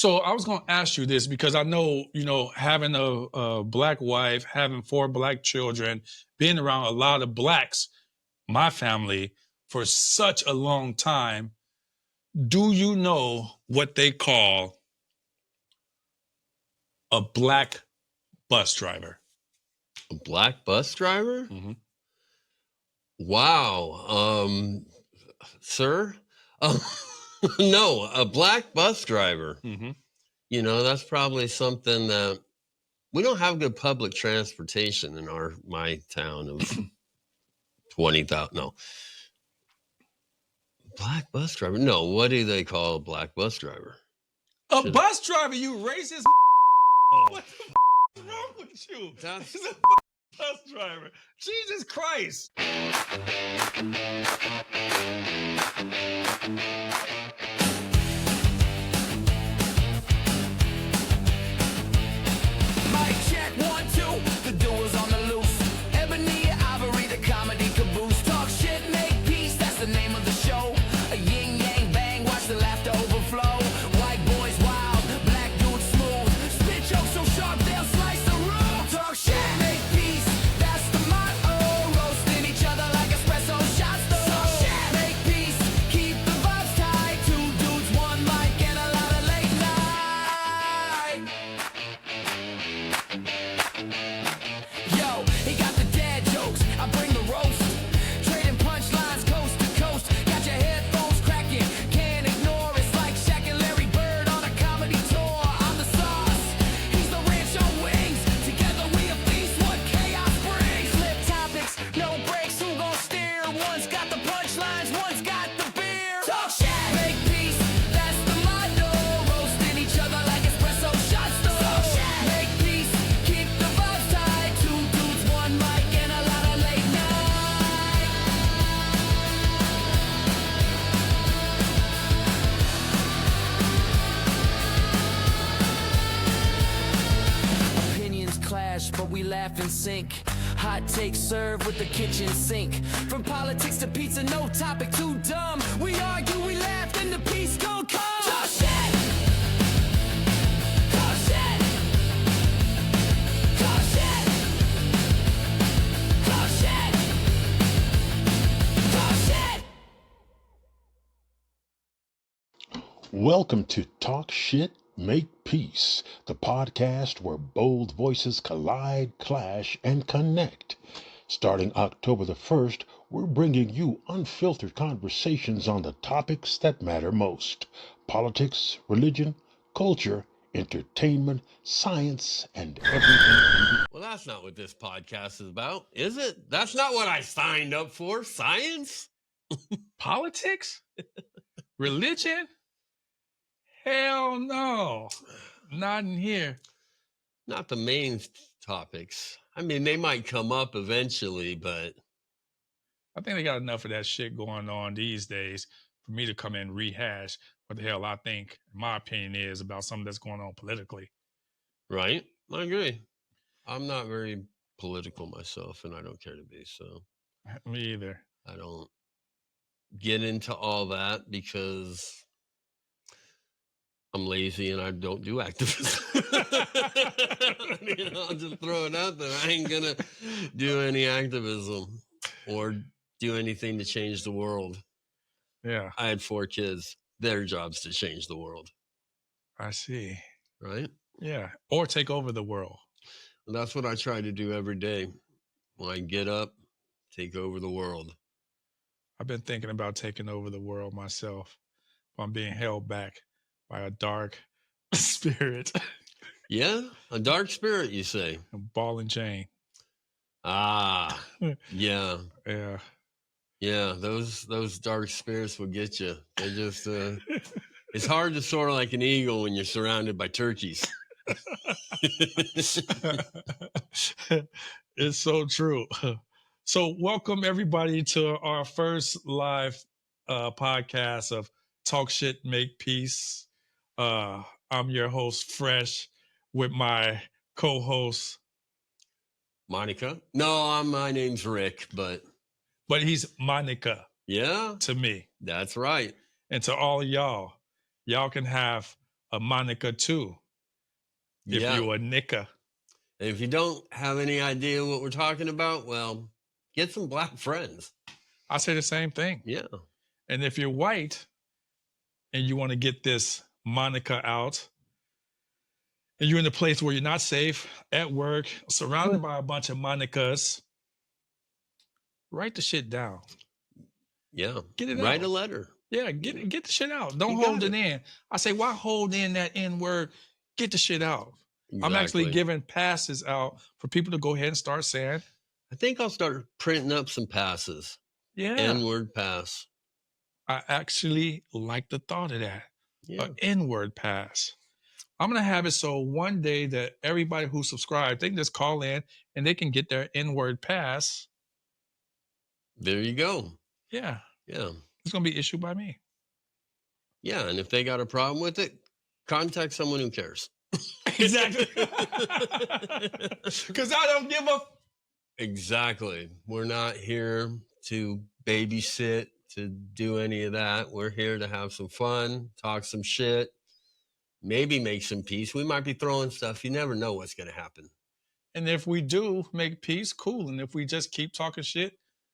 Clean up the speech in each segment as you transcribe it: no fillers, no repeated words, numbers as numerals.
So I was going to ask you this because I know, having a black wife, having 4 black children, being around a lot of blacks, my family, for such a long time. Do you know what they call a black bus driver? A black bus driver? Mm-hmm. Wow. Sir? No, a black bus driver. Mm-hmm. That's probably something that we don't have good public transportation in my town of 20,000. No. Black bus driver? No, what do they call a black bus driver? A bus driver, you racist. What the is wrong with you? He's a bus driver. Jesus Christ. Mic check, 1, 2. The doers on the loose. Ebony Ivory, the comedy caboose. Talk shit, make peace. That's the name of the show. A yin yang bang, watch the laughter overflow. White boys wild, black dudes smooth. Spit jokes so sharp they'll slice the room. Talk shit, make peace. That's the motto. Roasting each other like espresso shots. Talk shit, make peace. Keep the vibes tight. 2 dudes, 1 mic, and a lot of late night. Yo, he got the dad jokes, I bring the roast. Trading punchlines coast to coast. Got your headphones cracking, can't ignore. It's like Shaq and Larry Bird on a comedy tour. I'm the sauce, he's the ranch on wings. Together we a feast, what chaos brings. Flip topics, no breaks, who gon' steer? One's got the punchlines, one's got the beer. Talk shit, make peace, that's the motto. Roasting each other like espresso shots. Talk shit, make peace, keep the vibes tight. 2 dudes, 1 mic, and a lot of late night. Opinions clash, but we laugh and sync. Hot takes served with the kitchen sink. From politics to pizza, no topic too dumb. We argue, we laugh, then the peace gon' come. Talk shit! Talk shit! Talk shit! Talk shit! Talk shit! Welcome to Talk Shit, Make Peace, the podcast where bold voices collide, clash, and connect. Starting October the 1st, we're bringing you unfiltered conversations on the topics that matter most: politics, religion, culture, entertainment, science, and everything. Well, that's not what this podcast is about, is it? That's not what I signed up for. Science? Politics? Religion? Hell no. Not in here. Not the main topics. I mean, they might come up eventually, but I think they got enough of that shit going on these days for me to come in and rehash what the hell I think, in my opinion, is about something that's going on politically. right? I agree. I'm not very political myself, and I don't care to be, so Me either. I don't get into all that because I'm lazy and I don't do activism. I'll just throw it out there. I ain't gonna do any activism or do anything to change the world. Yeah, I had 4 kids. Their job's to change the world, I see. right? Yeah, or take over the world. And that's what I try to do every day. When I get up, take over the world. I've been thinking about taking over the world myself. But I'm being held back by a dark spirit, Yeah, a dark spirit, you say? a ball and chain. Ah, yeah. Yeah. Yeah, those dark spirits will get you. They just it's hard to soar like an eagle when you're surrounded by turkeys. It's so true. So welcome everybody to our first live podcast of Talk Shit, Make Peace. I'm your host, Fresh, with my co-host. Monica? No, my name's Rick, but He's Monica yeah, to me. that's right. And to all y'all can have a Monica too. If Yeah. you're a Nika. And if you don't have any idea what we're talking about, well, get some black friends. I say the same thing. Yeah. And if you're white and you want to get this Monica out, and you're in a place where you're not safe, at work, surrounded by a bunch of Monicas, write the shit down. Yeah. Get it Write out. a letter. Yeah, get the shit out. Don't You hold got it in. I say, why hold in that N word? Get the shit out. I'm actually Exactly. giving passes out for people to go ahead and start saying, I think I'll start printing up some passes. yeah, N-word pass. I actually like the thought of that. Yeah. An N-word pass. I'm going to have it so one day that everybody who subscribed, they can just call in and they can get their N-word pass. There you go. Yeah, Yeah. it's going to be issued by me. Yeah. And if they got a problem with it, contact someone who cares. Exactly. Because I don't give a... Exactly. We're not here to babysit, to do any of that. We're here to have some fun, talk some shit, maybe make some peace. We might be throwing stuff. You never know what's going to happen. And if we do make peace, cool. And if we just keep talking shit,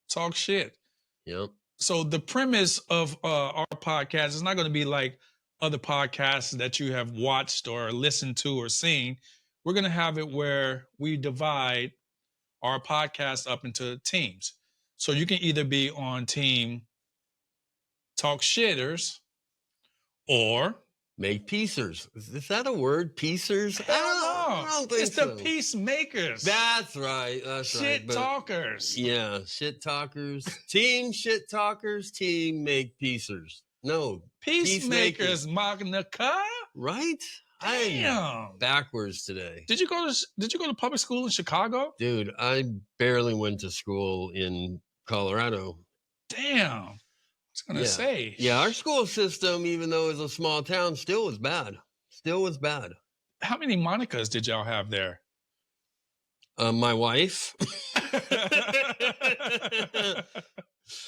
talk shit. Yep. So the premise of our podcast is not going to be like other podcasts that you have watched or listened to or seen. We're going to have it where we divide our podcast up into teams. So you can either be on team talk shitters or Make peacers. Is that a word? Peacers? I don't think it's so. the peacemakers. That's right. That's shit right. But talkers. yeah, shit talkers. Team shit talkers. Team make peacers. No, Peacemakers, Monica. right? I'm Damn. backwards today. Did you go to public school in Chicago? Dude, I barely went to school in Colorado. Damn. I was gonna say. Yeah, our school system, even though it was a small town, still was bad. Still was bad. How many Monicas did y'all have there? My wife.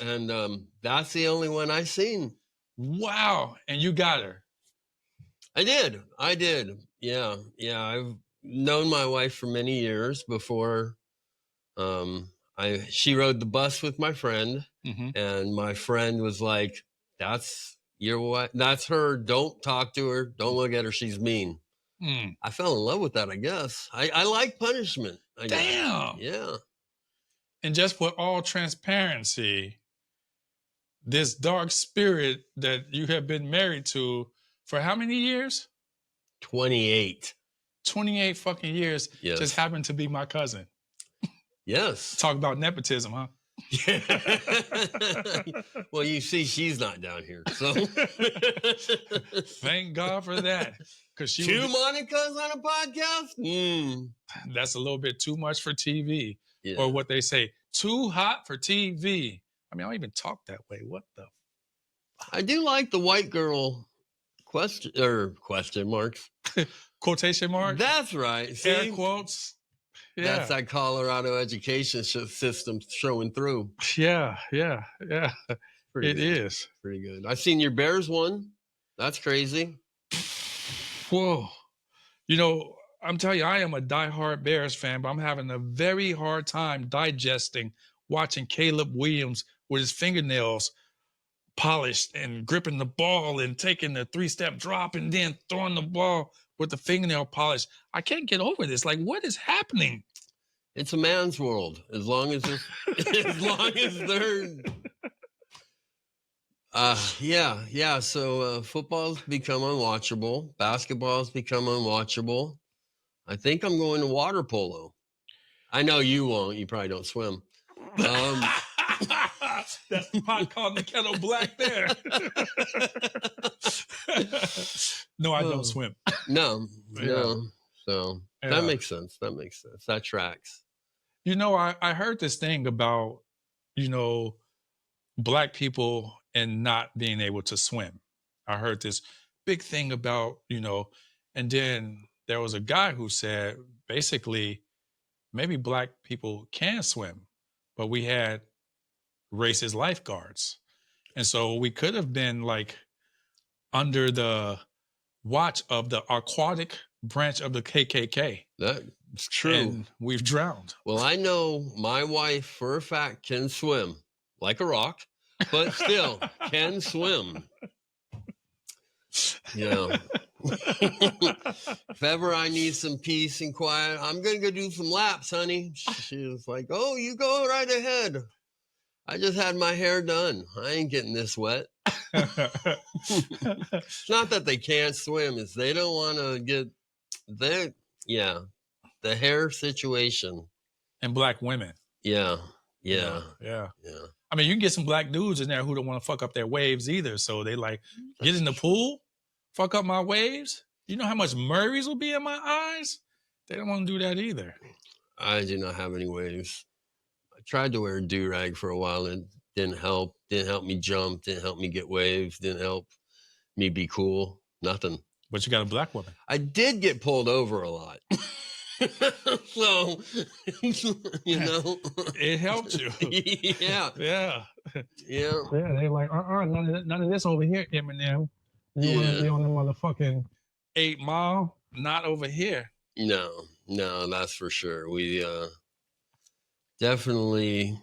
And that's the only one I seen. Wow. And you got her. I did. Yeah. I've known my wife for many years before. She rode the bus with my friend, Mm-hmm. and my friend was like, "That's your wife. That's her. Don't talk to her. Don't look at her. She's mean." Mm. I fell in love with that. I guess I like punishment. I guess. Damn. Yeah. And just for all transparency, this dark spirit that you have been married to for how many years? 28. 28 fucking years. Yes. Just happened to be my cousin. Yes. Talk about nepotism, huh? Well, you see, she's not down here, so Thank God for that. Because she two was, Monicas on a podcast. that's a little bit too much for TV. Yeah. Or what they say, too hot for TV. I mean, I don't even talk that way. What the? I do like the white girl question marks. Quotation mark? That's right. Air See? quotes. Yeah. That's that Colorado education system showing through. Yeah. Pretty It good. is. Pretty good. I've seen your Bears one. That's crazy. Whoa. You know, I'm telling you, I am a diehard Bears fan, but I'm having a very hard time digesting watching Caleb Williams with his fingernails polished and gripping the ball and taking the 3-step drop and then throwing the ball with the fingernail polish. I can't get over this. Like, what is happening? It's a man's world. As long as they're yeah. So football's become unwatchable. Basketball's become unwatchable. I think I'm going to water polo. I know you won't. You probably don't swim. That's the pot calling the kettle black there. No, I don't swim. No. So Yeah. that makes sense. That tracks. You know, I heard this thing about, Black people and not being able to swim. I heard this big thing about, and then there was a guy who said, basically, maybe Black people can swim, but we had racist lifeguards. And so we could have been like under the watch of the aquatic branch of the KKK. That's true. And we've drowned. Well, I know my wife for a fact can swim like a rock, but still can swim. Yeah. If ever I need some peace and quiet, I'm going to go do some laps, honey. She was like, oh, you go right ahead. I just had my hair done. I ain't getting this wet. It's not that they can't swim. It's they don't want to get the hair situation. And black women. Yeah. Yeah. I mean, you can get some black dudes in there who don't want to fuck up their waves either. So they like, get in the pool, fuck up my waves. You know how much Murrays will be in my eyes? They don't want to do that either. I do not have any waves. I tried to wear a do-rag for a while and didn't help. Didn't help me jump. Didn't help me get waves. Didn't help me be cool. Nothing. But you got a black woman. I did get pulled over a lot. So, you know. It helped you. Yeah. Yeah. Yeah. Yeah, they like, none of this over here, Eminem. You want to be on the motherfucking 8 Mile, not over here. No, that's for sure. We definitely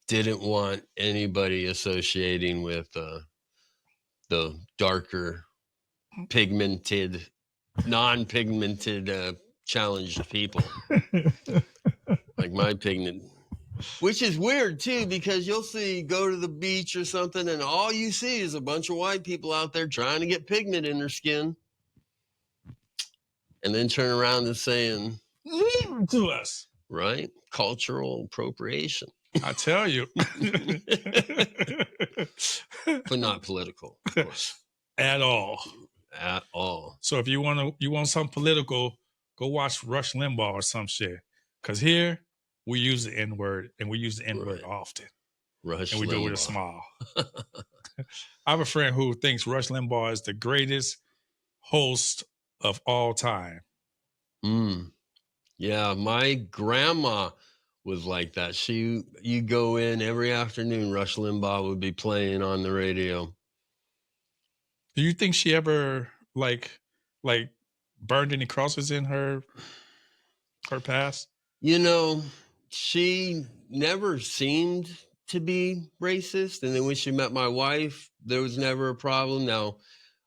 didn't want anybody associating with the darker, pigmented, non-pigmented, challenged people. Like my pigment. Which is weird too, because you'll go to the beach or something, and all you see is a bunch of white people out there trying to get pigment in their skin. And then turn around and saying, to us. Right? Cultural appropriation. I tell you. But not political, of course. At all. At all. So if you want something political, go watch Rush Limbaugh or some shit. Because here, we use the N-word, and we use the N-word often. Rush and we Limbaugh. do it with a smile. I have a friend who thinks Rush Limbaugh is the greatest host of all time. Yeah, my grandma was like that. You go in every afternoon, Rush Limbaugh would be playing on the radio. Do you think she ever like burned any crosses in her past? You know, she never seemed to be racist. And then when she met my wife, there was never a problem. Now,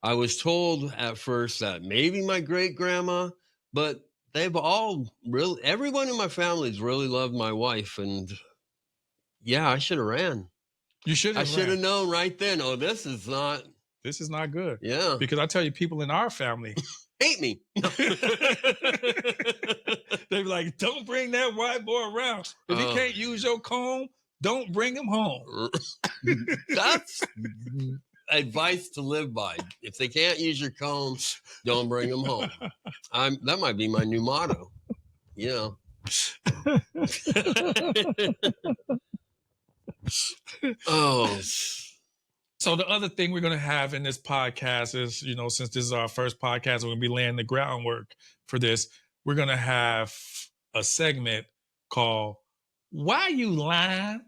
I was told at first that maybe my great grandma, but they've all everyone in my family's really loved my wife. And yeah, I should have ran. You should have. I should have known right then. Oh, this is not good. Yeah. Because I tell you, people in our family hate me. They be like, don't bring that white boy around. If he can't use your comb, don't bring him home. That's advice to live by. If they can't use your comb, don't bring them home. That might be my new motto. Yeah. Oh. So the other thing we're going to have in this podcast is, since this is our first podcast, we're going to be laying the groundwork for this. We're going to have a segment called Why You Lying?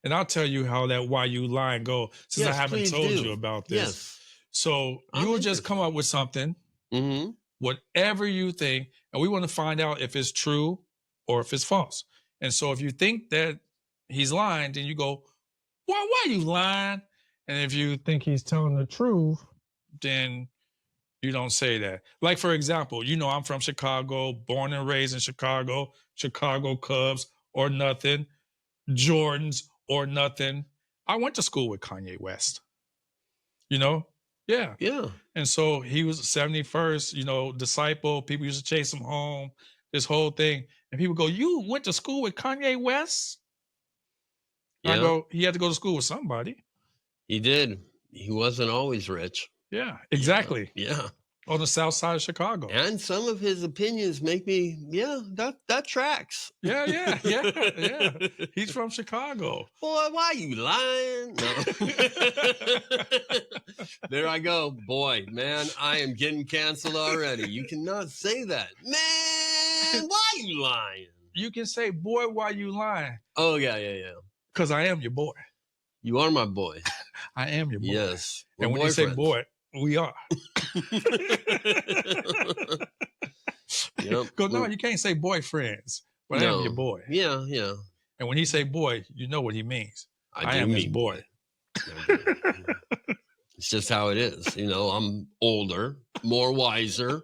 And I'll tell you how that Why You Lying go, since I haven't told you about this. Yes. So you will just come up with something, whatever you think, and we want to find out if it's true or if it's false. And so if you think that he's lying, then you go, why you lying? And if you think he's telling the truth, then you don't say that. Like, for example, I'm from Chicago, born and raised in Chicago Cubs or nothing, Jordans or nothing. I went to school with Kanye West, Yeah. Yeah. And so he was 71st, disciple. People used to chase him home, this whole thing. And people go, you went to school with Kanye West? Yeah. I go, he had to go to school with somebody. He did. He wasn't always rich. Yeah, exactly. Yeah. On the south side of Chicago. And some of his opinions make me, that tracks. Yeah. He's from Chicago. Boy, why you lying? No. There I go. Boy, man, I am getting canceled already. You cannot say that. Man, why you lying? You can say, boy, why you lying? Oh, yeah. Because I am your boy. You are my boy. I am your boy. Yes. And when you say boy, we are. Yep. Because no, you can't say boyfriends, but I am your No. boy. Yeah, yeah. And when he say boy, you know what he means. I do am his mean boy. I do. It's just how it is. I'm older, more wiser.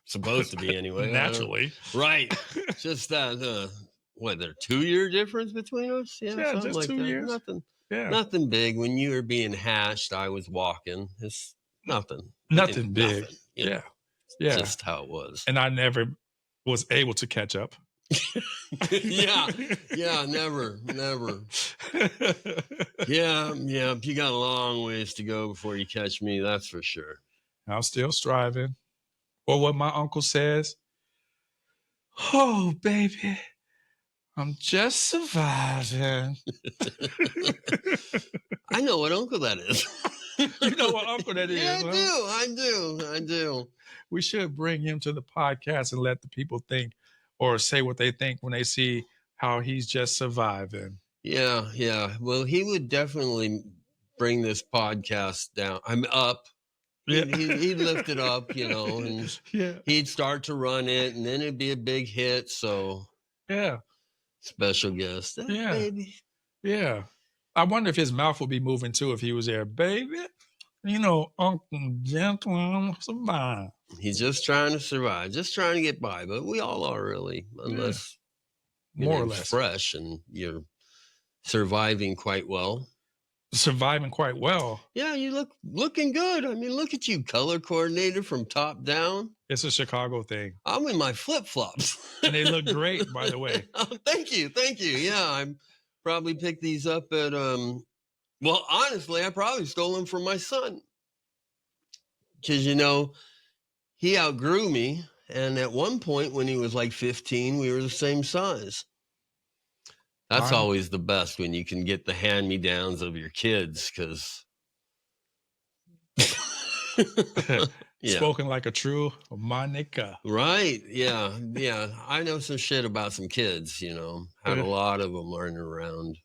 Supposed to be anyway. Naturally. Right. Just that, what, there 2-year difference between us? Yeah, Yeah, something just like 2 that. years. Nothing. Yeah. Nothing big. When you were being hatched, I was walking. It's nothing. Nothing big. Nothing. Yeah. Yeah. Just how it was. And I never was able to catch up. Yeah. Never. Yeah. You got a long ways to go before you catch me. That's for sure. I'm still striving. Or what my uncle says, oh, baby, I'm just surviving. I know what uncle that is. You know what uncle that is, Yeah, huh? I do. We should bring him to the podcast and let the people think or say what they think when they see how he's just surviving. Yeah. Well, he would definitely bring this podcast down. I'm up. Yeah. He'd lift it up, and Yeah. he'd start to run it, and then it'd be a big hit. So, Yeah. special guest. Yeah. Baby. Yeah. I wonder if his mouth would be moving too if he was there. Baby, Uncle Gentleman survive. He's just trying to survive, just trying to get by. But we all are really, unless your More or name's less. fresh and you're surviving quite well. Surviving quite well. Yeah, you looking good. I mean, look at you, color coordinated from top down. It's a Chicago thing. I'm in my flip-flops. And they look great, by the way. Oh, thank you. Yeah, I probably picked these up at well, honestly, I probably stole them from my son. Because he outgrew me, and at one point when he was like 15, we were the same size. That's Wow. always the best when you can get the hand-me-downs of your kids, because yeah. Spoken like a true Monica. Right. Yeah. I know some shit about some kids, had a lot of them running around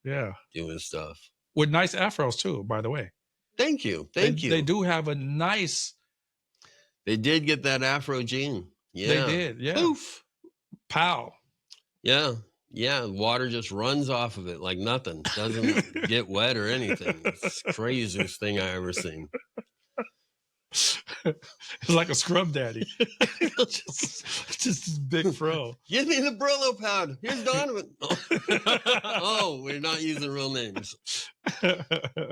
Yeah. doing stuff. With nice afros too, by the way. Thank you. They do have a nice. They did get that Afro gene. Yeah. They did. Yeah. Poof. Pow. Yeah. Water just runs off of it like nothing. Doesn't get wet or anything. It's the craziest thing I ever seen. It's like a scrub daddy. just this big fro. Give me the Brillo pad. Here's Donovan. Oh, we're not using real names.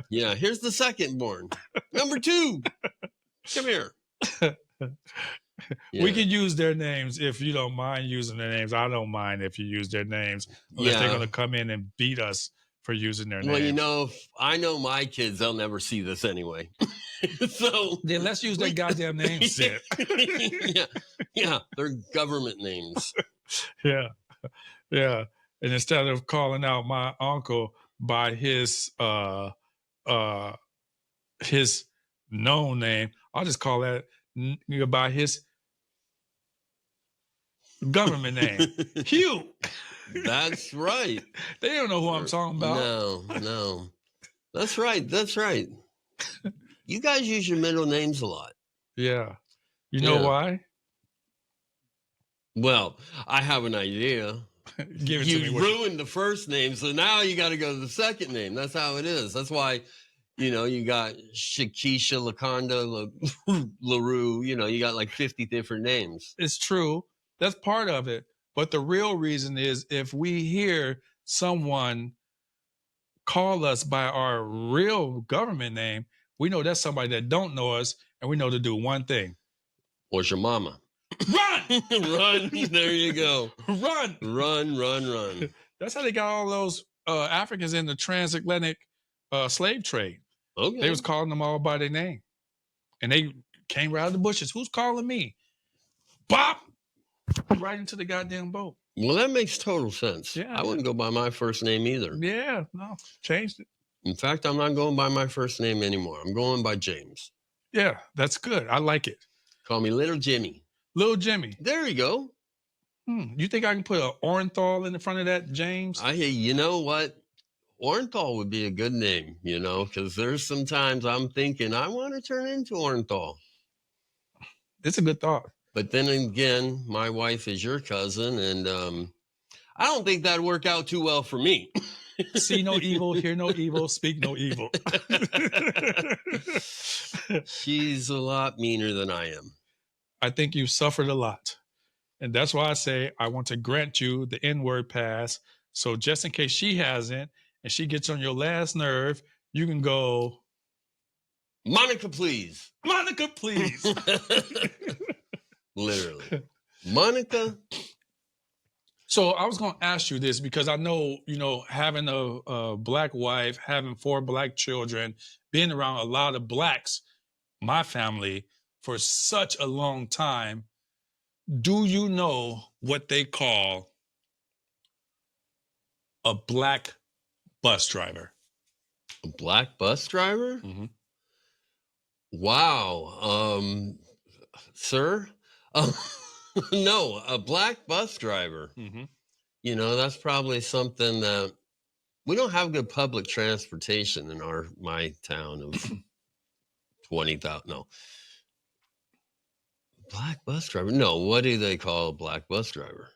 Yeah, here's the second born. Number 2. Come here. We can use their names if you don't mind using their names. I don't mind if you use their names. Unless they're going to come in and beat us for using their names. Well, if I know my kids, they'll never see this anyway. So then let's use their goddamn names, Sid. Yeah, they're government names. Yeah. And instead of calling out my uncle by his known name, I'll just call that nigga by his government name. Hugh. That's right. They don't know who I'm talking about. No. That's right. You guys use your middle names a lot. Yeah. You know why? Well, I have an idea. Give it to me. You ruined the first name, so now you got to go to the second name. That's how it is. That's why, you got Shakisha, Laconda, LaRue. You got like 50 different names. It's true. That's part of it. But the real reason is if we hear someone call us by our real government name, we know that's somebody that don't know us, and we know to do one thing. What's your mama? Run! Run. There you go. Run! Run. That's how they got all those Africans in the transatlantic slave trade. Okay. They was calling them all by their name. And they came right out of the bushes. Who's calling me? Bop! Right into the goddamn boat. Well, that makes total sense. Yeah. I wouldn't go by my first name either. Yeah, no, changed it. In fact, I'm not going by my first name anymore. I'm going by James. Yeah, that's good. I like it. Call me Little Jimmy. Little Jimmy. There you go. You think I can put an Orenthal in the front of that, James? You know what? Orenthal would be a good name, because there's sometimes I'm thinking I want to turn into Orenthal. It's a good thought. But then again, my wife is your cousin, and I don't think that'd work out too well for me. See no evil, hear no evil, speak no evil. She's a lot meaner than I am. I think you've suffered a lot. And that's why I say I want to grant you the N-word pass. So just in case she hasn't, and she gets on your last nerve, you can go, Monica, please. Monica, please. Literally. Monica. So I was going to ask you this because I know, having a black wife, having 4 black children, being around a lot of blacks, my family, for such a long time, do you know what they call a black bus driver? A black bus driver? Mm-hmm. Wow. Sir? No, a black bus driver. Mm-hmm. That's probably something that we don't have good public transportation in my town of 20,000. No. Black bus driver? No, what do they call a black bus driver?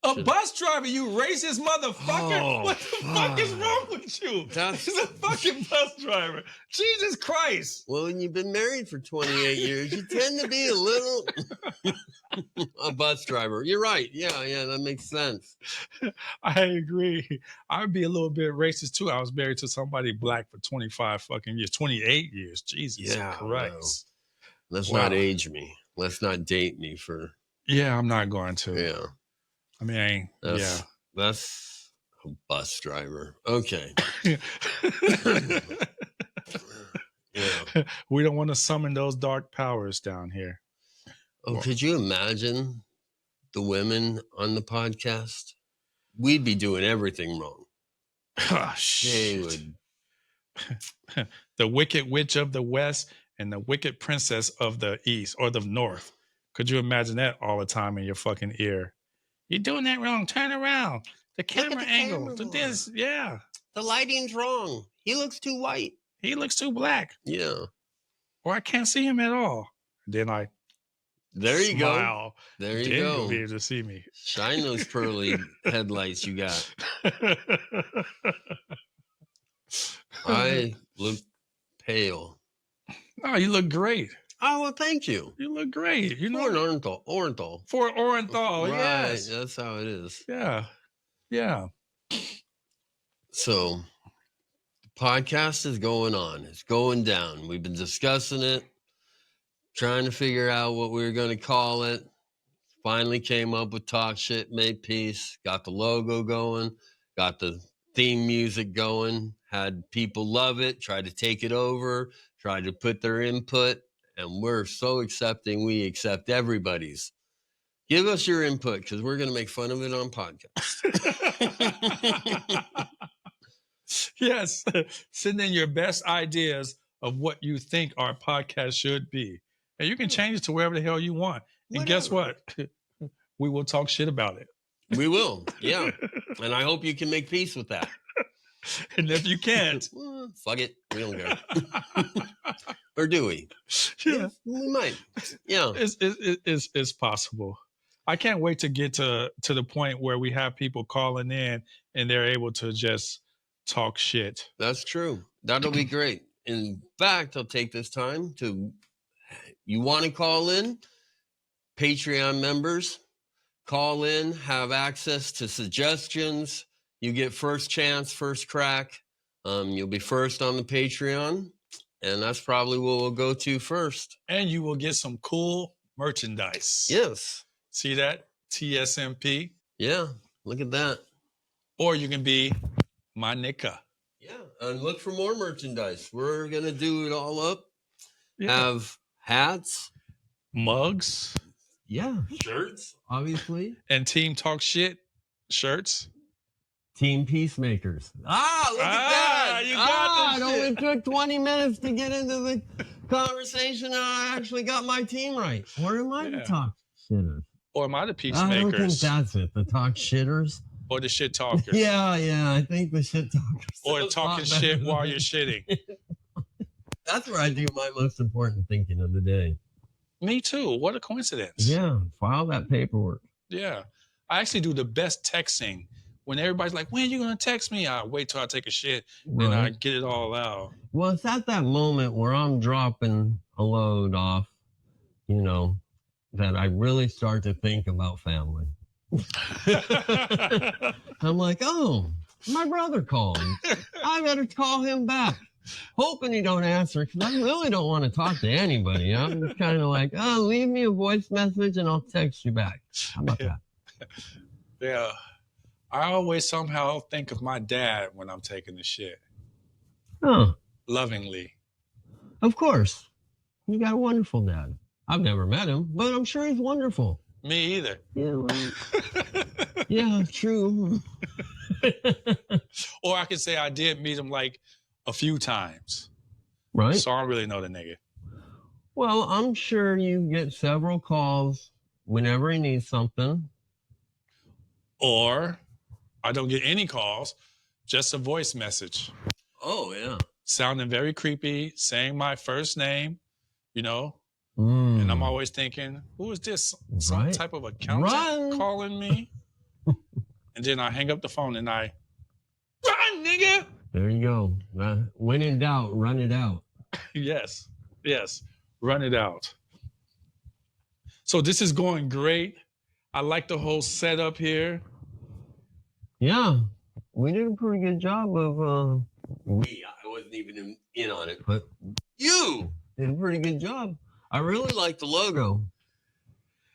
A bus driver, you racist motherfucker. Oh, what the fuck is wrong with you? He's a fucking bus driver. Jesus Christ. Well, when you've been married for 28 years, you tend to be a little a bus driver. You're right. Yeah, that makes sense. I agree. I'd be a little bit racist too. I was married to somebody black for 25 fucking years, 28 years. Jesus Christ. Wow. Let's not age me. Let's not date me for. Yeah, I'm not going to. Yeah. I mean, that's a bus driver. Okay. Yeah. We don't want to summon those dark powers down here. Oh, could you imagine the women on the podcast? We'd be doing everything wrong. Oh, shit. They would. The Wicked Witch of the West and the Wicked Princess of the East or the North. Could you imagine that all the time in your fucking ear? You're doing that wrong. Turn around. The camera angle. This, yeah. The lighting's wrong. He looks too white. He looks too black. Yeah. Or I can't see him at all. Then I there you smile. Go. There you then go. You'll be able to see me. Shine those pearly headlights you got. I look pale. Oh, you look great. Oh, well, thank you. You look great. For Orenthal. For Orenthal, right, yes. That's how it is. Yeah. So, the podcast is going on. It's going down. We've been discussing it, trying to figure out what we were going to call it. Finally came up with Talk Shit, Make Peace. Got the logo going. Got the theme music going. Had people love it. Tried to take it over. Tried to put their input. And we're so accepting, we accept everybody's. Give us your input because we're going to make fun of it on podcast. Yes. Send in your best ideas of what you think our podcast should be. And you can change it to wherever the hell you want. And guess what? We will talk shit about it. We will. Yeah. And I hope you can make peace with that. And if you can't, fuck it. We don't care. Or do we? Yeah. We might. Yeah. It's possible. I can't wait to get to the point where we have people calling in and they're able to just talk shit. That's true. That'll be great. In fact, I'll take this time to, you want to call in? Patreon members, call in, have access to suggestions. You get first chance, first crack. You'll be first on the Patreon. And that's probably what we'll go to first. And you will get some cool merchandise. Yes. See that? TSMP. Yeah. Look at that. Or you can be my nigga. Yeah. And look for more merchandise. We're going to do it all up. Yeah. Have hats. Mugs. Yeah. Shirts, obviously. And Team Talk Shit shirts. Team Peacemakers. Look at that. You got this it shit. only took 20 minutes to get into the conversation and I actually got my team right. Or am I the talk shitters? Or am I the peacemakers? I don't think that's it. The talk shitters. or the shit talkers? Yeah, I think the shit talkers. Or That's talking a lot better shit while than- you're shitting. That's where I do my most important thinking of the day. Me too. What a coincidence. Yeah, file that paperwork. Yeah. I actually do the best texting. When everybody's like, when are you going to text me? I wait till I take a shit. Then I Right. get it all out. Well, it's at that moment where I'm dropping a load off, you know, that I really start to think about family. I'm like, oh, my brother called. I better call him back. Hoping he don't answer because I really don't want to talk to anybody. I'm just kind of like, oh, leave me a voice message and I'll text you back. How about that? Yeah. I always somehow think of my dad when I'm taking the shit. Oh, Lovingly. of course. You got a wonderful dad. I've never met him, but I'm sure he's wonderful. Me either. Yeah, well, yeah, true. Or I could say I did meet him like a few times. Right? So I don't really know the nigga. Well, I'm sure you get several calls whenever he needs something. Or I don't get any calls, just a voice message. Oh, yeah. Sounding very creepy, saying my first name, you know, Mm. and I'm always thinking, who is this? Some Right. type of accountant Run. calling me? And then I hang up the phone and I, run, nigga! There you go. When in doubt, run it out. Yes, run it out. So this is going great. I like the whole setup here. Yeah, we did a pretty good job of. I wasn't even in on it, but you did a pretty good job. I really like the logo.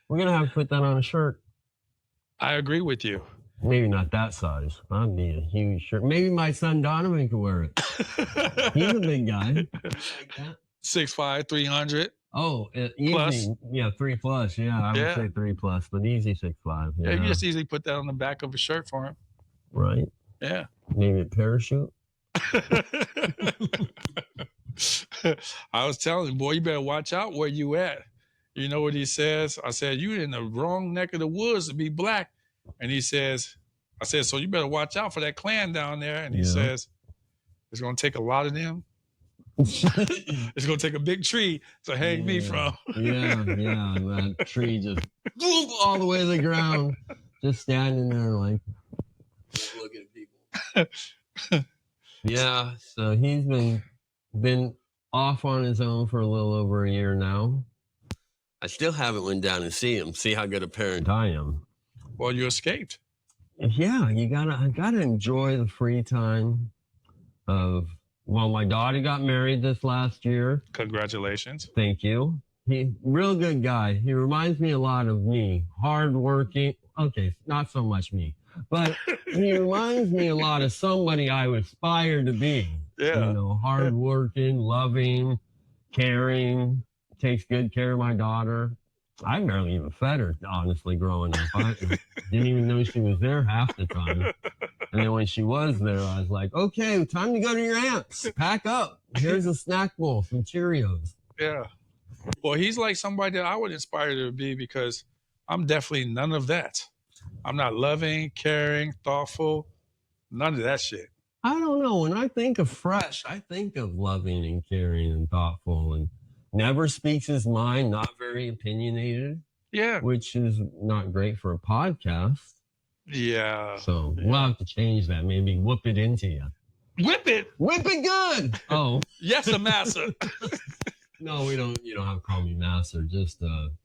We're gonna have to put that on a shirt. I agree with you. Maybe not that size. I need a huge shirt. Maybe my son Donovan could wear it. He's a big guy. Like that. 6'5", 300. Oh, easy. Plus? Yeah, 3+. Yeah, I would Yeah. say 3+, but easy 6'5". Yeah, Yeah, you just easily put that on the back of a shirt for him. right. Yeah. Maybe a parachute. I was telling him, boy, you better watch out where you at. You know what he says? I said, you in the wrong neck of the woods to be black. And he says, I said, so you better watch out for that clan down there. And he Yeah. says, it's going to take a lot of them. It's going to take a big tree to hang me from. Yeah, and that tree just boom, all the way to the ground, just standing there like looking at people. Yeah, so he's been off on his own for a little over a year now. I still haven't went down and see him, see how good a parent I am. Well, you escaped. Yeah, I gotta enjoy the free time of. Well, my daughter got married this last year. Congratulations. Thank you. He real good guy. He reminds me a lot of me. Hardworking. Okay, not so much me, but he reminds me a lot of somebody I would aspire to be. Yeah. You know, hardworking, loving, caring, takes good care of my daughter. I barely even fed her, honestly, growing up. I didn't even know she was there half the time. And then when she was there, I was like, okay, time to go to your aunt's. Pack up. Here's a snack bowl, some Cheerios. Yeah. Well, he's like somebody that I would inspire to be because I'm definitely none of that. I'm not loving, caring, thoughtful, none of that shit. I don't know. When I think of Fresh, I think of loving and caring and thoughtful and never speaks his mind, not very opinionated, Yeah. which is not great for a podcast. Yeah. So we'll have to change that. Maybe whoop it into you. Whip it. Whip it good. Oh, Yes, a massa. no, we don't. You don't have to call me master. Just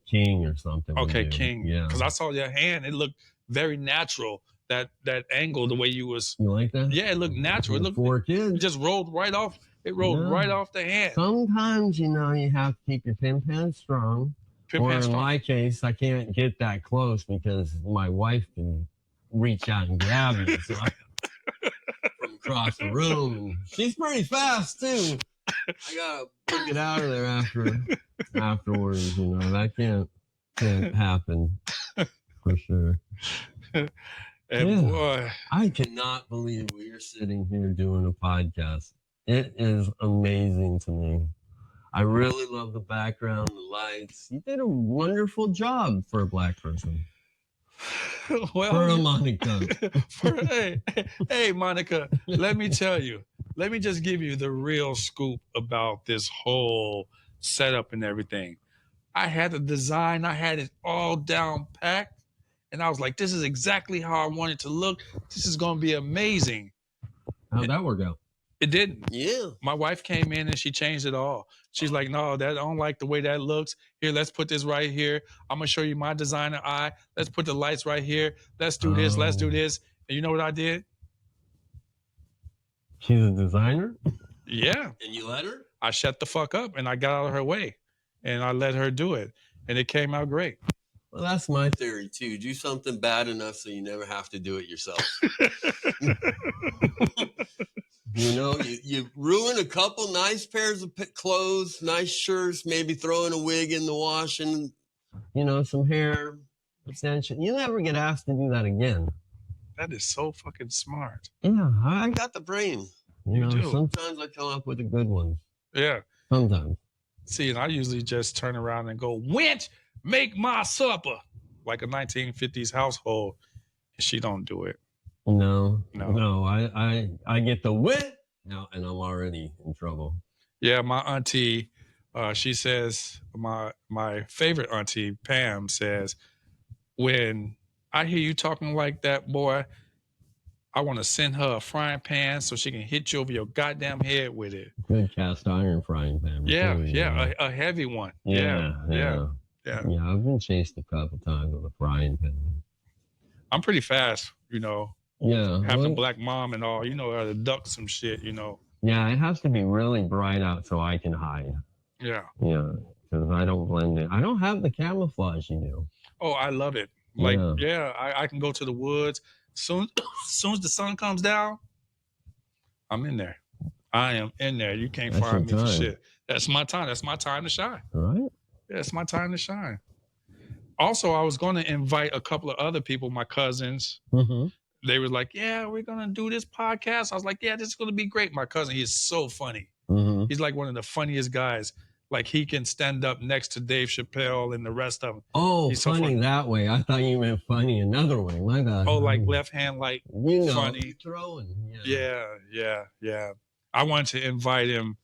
king or something. would Okay, do. King. Yeah. Because I saw your hand. It looked very natural. That angle, the way you was. You like that? Yeah, it looked natural. It looked. 4 It kids. just rolled right off. It rolled Yeah. right off the hand. Sometimes, you know, you have to keep your pin pants strong. Pimp Or hand in strong. my case, I can't get that close because my wife can reach out and grab me. So I from across the room. And she's pretty fast too. I gotta get out of there afterwards. You know, that can't happen for sure. And Yeah. boy, I cannot believe we are sitting here doing a podcast. It is amazing to me. I really love the background, the lights. You did a wonderful job for a black person. Well, For Monica. hey, Monica, let me tell you. Let me just give you the real scoop about this whole setup and everything. I had the design, I had it all down packed, and I was like, this is exactly how I want it to look. This is going to be amazing. How'd that work out? It didn't. Yeah. My wife came in and she changed it all. She's like, no, I don't like the way that looks. Here, let's put this right here. I'm gonna show you my designer eye. Let's put the lights right here. Let's do this. Let's do this. And you know what I did? She's a designer? Yeah. And you let her? I shut the fuck up and I got out of her way and I let her do it. And it came out great. Well, that's my theory too. Do something bad enough so you never have to do it yourself. You know, you ruin a couple nice pairs of clothes, nice shirts, maybe throwing a wig in the wash and, you know, some hair extension. You never get asked to do that again. That is so fucking smart. Yeah, I got the brain. You know, do. Sometimes I come up with a good one. Yeah. sometimes. See, and I usually just turn around and go, wench, make my supper. Like a 1950s household. And she don't do it. No. I get the wit now and I'm already in trouble. Yeah, my auntie, she says, my favorite auntie, Pam, says, when I hear you talking like that, boy, I want to send her a frying pan so she can hit you over your goddamn head with it. Good cast iron frying pan. Yeah, too, you know. a heavy one. Yeah. Yeah. Yeah, I've been chased a couple times with a frying pan. I'm pretty fast, you know. Yeah. Having a well, black mom and all, you know how to duck some shit, you know. yeah, it has to be really bright out so I can hide. Yeah. Yeah, because I don't blend in. I don't have the camouflage you do. Oh, I love it. Like, Yeah. I can go to the woods. Soon as the sun comes down, I'm in there. I am in there. You can't That's find me your for time. shit. That's my time. That's my time to shine. Right? Yeah, it's my time to shine. Also, I was going to invite a couple of other people, my cousins. Mm-hmm. They were like, yeah, we're going to do this podcast. I was like, yeah, this is going to be great. My cousin, he is so funny. Mm-hmm. He's like one of the funniest guys. Like, he can stand up next to Dave Chappelle and the rest of them. Oh, He's so funny funny. that way. I thought you meant funny another way. My bad. Oh, like left hand, like, you know, funny. throwing. Yeah. I wanted to invite him,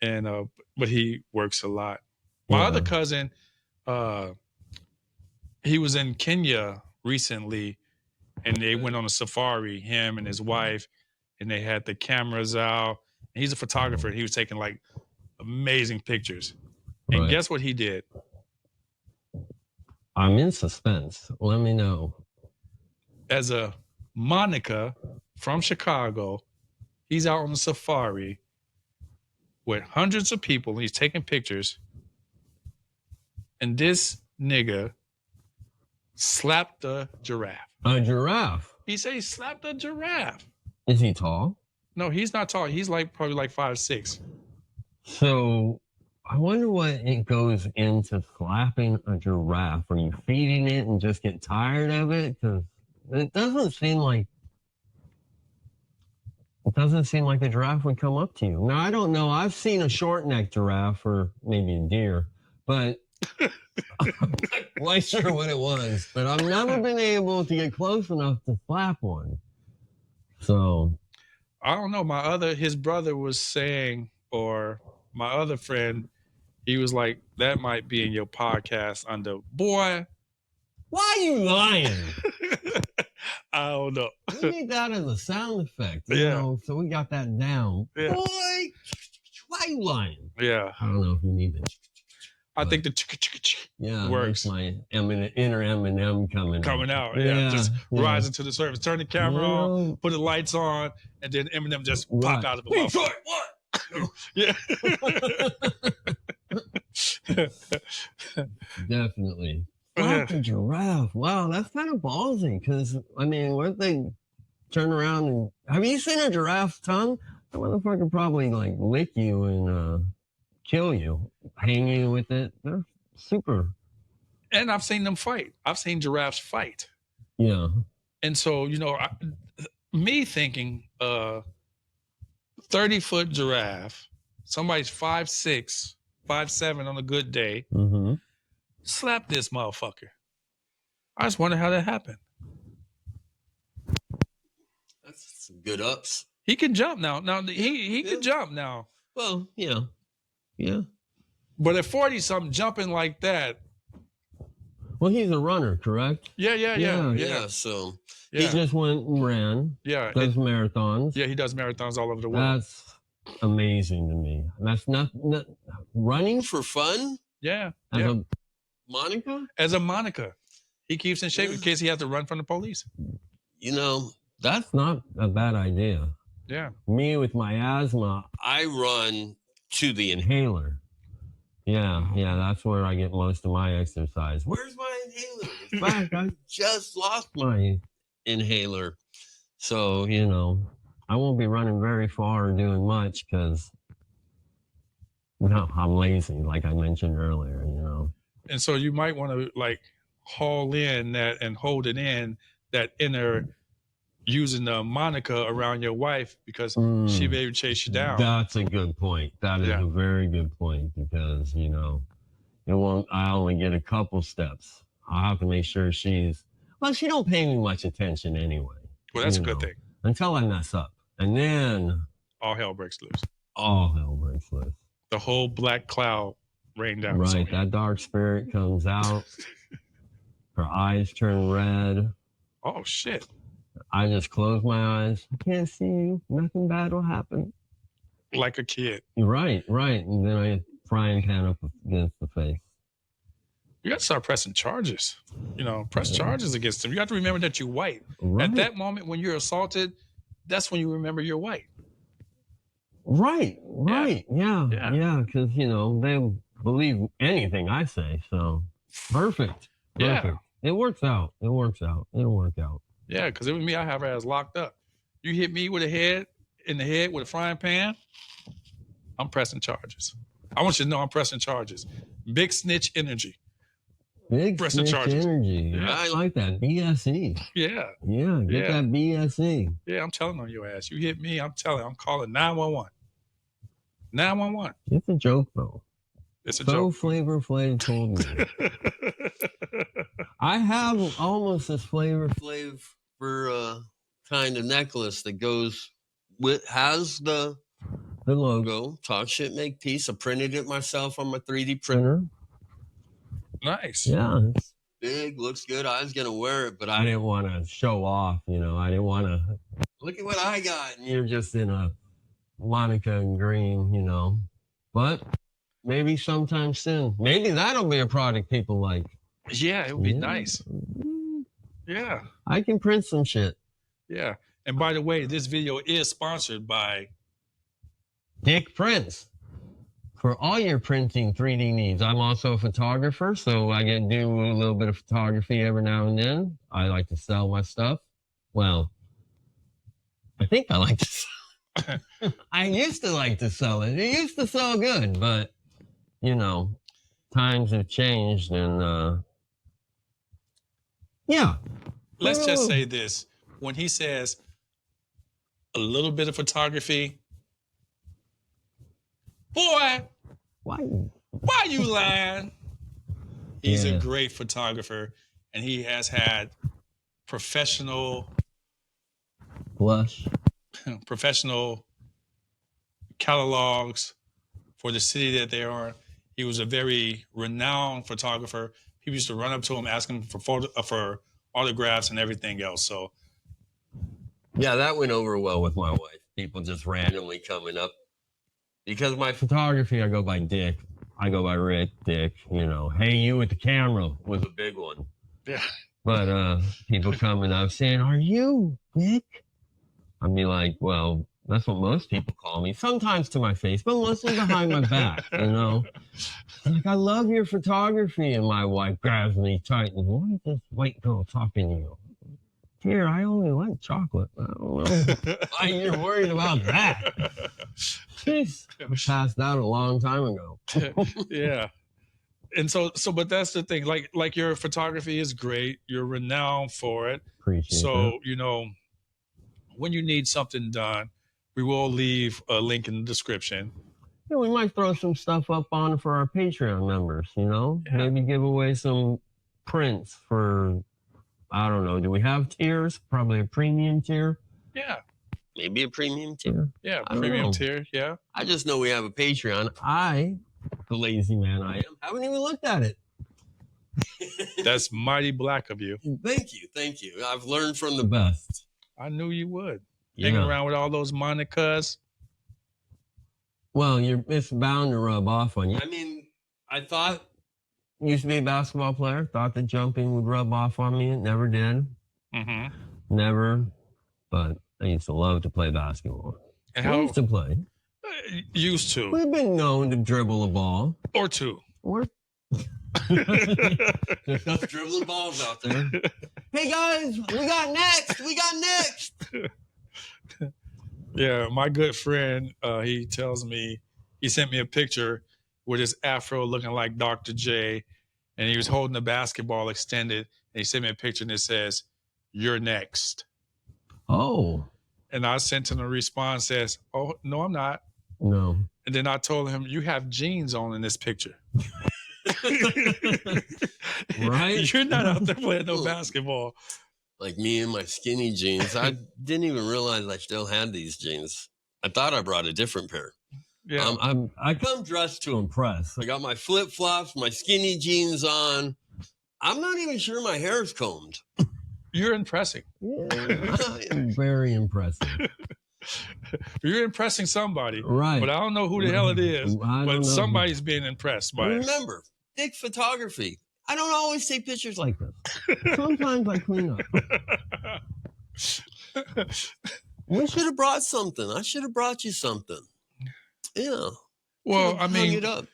and but he works a lot. My Yeah. other cousin, he was in Kenya recently, and they went on a safari, him and his wife, and they had the cameras out. And he's a photographer. He was taking like amazing pictures. And Right. guess what he did? I'm in suspense. Let me know. As a Monica from Chicago, he's out on the safari with hundreds of people. And he's taking pictures. And this nigga slapped a giraffe. A giraffe. He said he slapped a giraffe. Is he tall? No, he's not tall. He's like probably like 5'6". So I wonder what it goes into slapping a giraffe. Are you feeding it and just get tired of it? Because it doesn't seem like a giraffe would come up to you. Now I don't know. I've seen a short-necked giraffe or maybe a deer, but I'm not quite sure what it was. But I've never been able to get close enough to slap one. So I don't know. His brother was saying, or my other friend, he was like, that might be in your podcast under, boy, why are you lying? I don't know. We need that as a sound effect, you Yeah. know, so we got that down. Yeah. Boy, why are you lying? Yeah. I don't know if you need it. I think the chicka Yeah, Works. works. My inner Eminem coming out. Yeah. Just yeah. rising to the surface. Turn the camera on, Yeah. put the lights on, and then Eminem just Right. pop out of the mouth. What? Yeah. Definitely. Yeah. Slap a giraffe. Wow, that's kind of ballsy. Because I mean, what if they turn around and have you seen a giraffe's tongue? That motherfucker probably like lick you and kill you, hang you with it. They're super. And I've seen them fight. I've seen giraffes fight. Yeah. And so, you know, me thinking 30-foot giraffe, somebody's 5'6", 5'7" on a good day, Mm-hmm. slap this motherfucker. I just wonder how that happened. That's some good ups. He can jump now. Now he Yeah. can jump now. Well, yeah. But at 40 something, jumping like that. Well, he's a runner, correct? Yeah. So He just went and ran. Yeah. Does marathons. Yeah, he does marathons all over the world. That's amazing to me. That's not running for fun, Yeah. as Yeah. a Monica, As a Monica. He keeps in shape in case he has to run from the police. you know, that's not a bad idea. Yeah. Me with my asthma I run to the inhaler. Yeah, that's where I get most of my exercise. Where's my inhaler? In fact, I Just lost my inhaler. so I won't be running very far or doing much because I'm lazy, like I mentioned earlier. And so you might want to like haul in that and hold it in that inner using the Monica around your wife because she may chase you down. That's a good point. That is a very good point because it won't. I only get a couple steps. I'll have to make sure she don't pay me much attention anyway. Well, that's a good thing. Until I mess up, and then all hell breaks loose. All hell breaks loose. The whole black cloud rain down. Right, that dark spirit comes out. Her eyes turn red. Oh shit! I just close my eyes. I can't see you. Nothing bad will happen. Like a kid. Right. And then I frying pan up against the face. You got to start pressing charges. Press charges against them. You have to remember that you're white. Right. At that moment when you're assaulted, that's when you remember you're white. Right. Yeah. Because they believe anything I say. So perfect. Yeah. It works out. It'll work out. Yeah, because it was me. I have her ass locked up. You hit me with a head in the head with a frying pan, I'm pressing charges. I want you to know I'm pressing charges. Big snitch energy. Big pressing snitch charges. energy. Yeah. I like that. BSE. Yeah. Yeah, get that BSE. Yeah, I'm telling on your ass. You hit me, I'm calling 911. 911. It's a joke, though. It's a so joke. Flavor Flav told me. I have almost this Flavor for kind of necklace that goes has the logo. Talk Shit Make Peace. I printed it myself on my 3D printer. Nice. Yeah. It's big, looks good. I was gonna wear it, but I didn't want to show off, I didn't want to look at what I got. And you're just in a Monica and green, But maybe sometime soon. Maybe that'll be a product people like. Yeah, it would be nice. Yeah. I can print some shit. Yeah. And by the way, this video is sponsored by Dick Prints. For all your printing 3D needs. I'm also a photographer, so I get to do a little bit of photography every now and then. I like to sell my stuff. Well, I think I like to sell. I used to like to sell it. It used to sell good, but, times have changed and, yeah. Let's just say this. When he says a little bit of photography, boy, why you lying? He's a great photographer, and he has had professional catalogs for the city that they are. He was a very renowned photographer. People used to run up to him, ask him for autographs and everything else. So, yeah, that went over well with my wife. People just randomly coming up. Because my photography, I go by Dick. I go by Rick, Dick. Hey, you with the camera was a big one. Yeah. But people coming up saying, "Are you Dick?" I'd be like, "Well, that's what most people call me. Sometimes to my face, but mostly behind my back." Like, I love your photography, and my wife grabs me tight and, "What is this white girl talking to you?" Here, I only like chocolate. I don't know why you're worried about that. Jeez, I passed out a long time ago. Yeah. And so, but that's the thing. Like your photography is great. You're renowned for it. Appreciate so, that. When you need something done, we will leave a link in the description. Yeah, we might throw some stuff up on for our Patreon members, Yeah. Maybe give away some prints for, I don't know. Do we have tiers? Probably a premium tier. Yeah. Maybe a premium tier. Yeah. I don't Premium know. tier. Yeah. I just know we have a Patreon. I, the lazy man I am, haven't even looked at it. That's mighty black of you. Thank you. Thank you. I've learned from The the best. I knew you would. Hanging Yeah. around with all those Monicas. Well, it's bound to rub off on you. I mean, I thought Used to be a basketball player. Thought that jumping would rub off on me. It never did. Mm-hmm. Never. But I used to love to play basketball. And I how used to play. used to We've been known to dribble a ball. or two. Or there's enough dribbling balls out there. hey guys, we got next. We got next. Yeah, my good friend, he tells me, he sent me a picture with his afro looking like Dr. J, and he was holding the basketball extended, and he sent me a picture and it says, "You're next." Oh And I sent him a response says, "Oh, no, I'm not." no. And then I told him, "You have jeans on in this picture." Right? You're not out there playing no basketball. Like me and my skinny jeans. I didn't even realize I still had these jeans. I thought I brought a different pair. Yeah. I come dressed to impress. I got my flip flops, my skinny jeans on. I'm not even sure my hair's combed. You're impressing. Very impressive. You're impressing somebody. Right. But I don't know who the hell it is. I don't But know. somebody's being impressed by it. Remember, Dick Photography. I don't always take pictures like Like this. Sometimes I clean up. we should have brought something. I should have brought you something. Yeah. Well, Should've I hung mean, it up.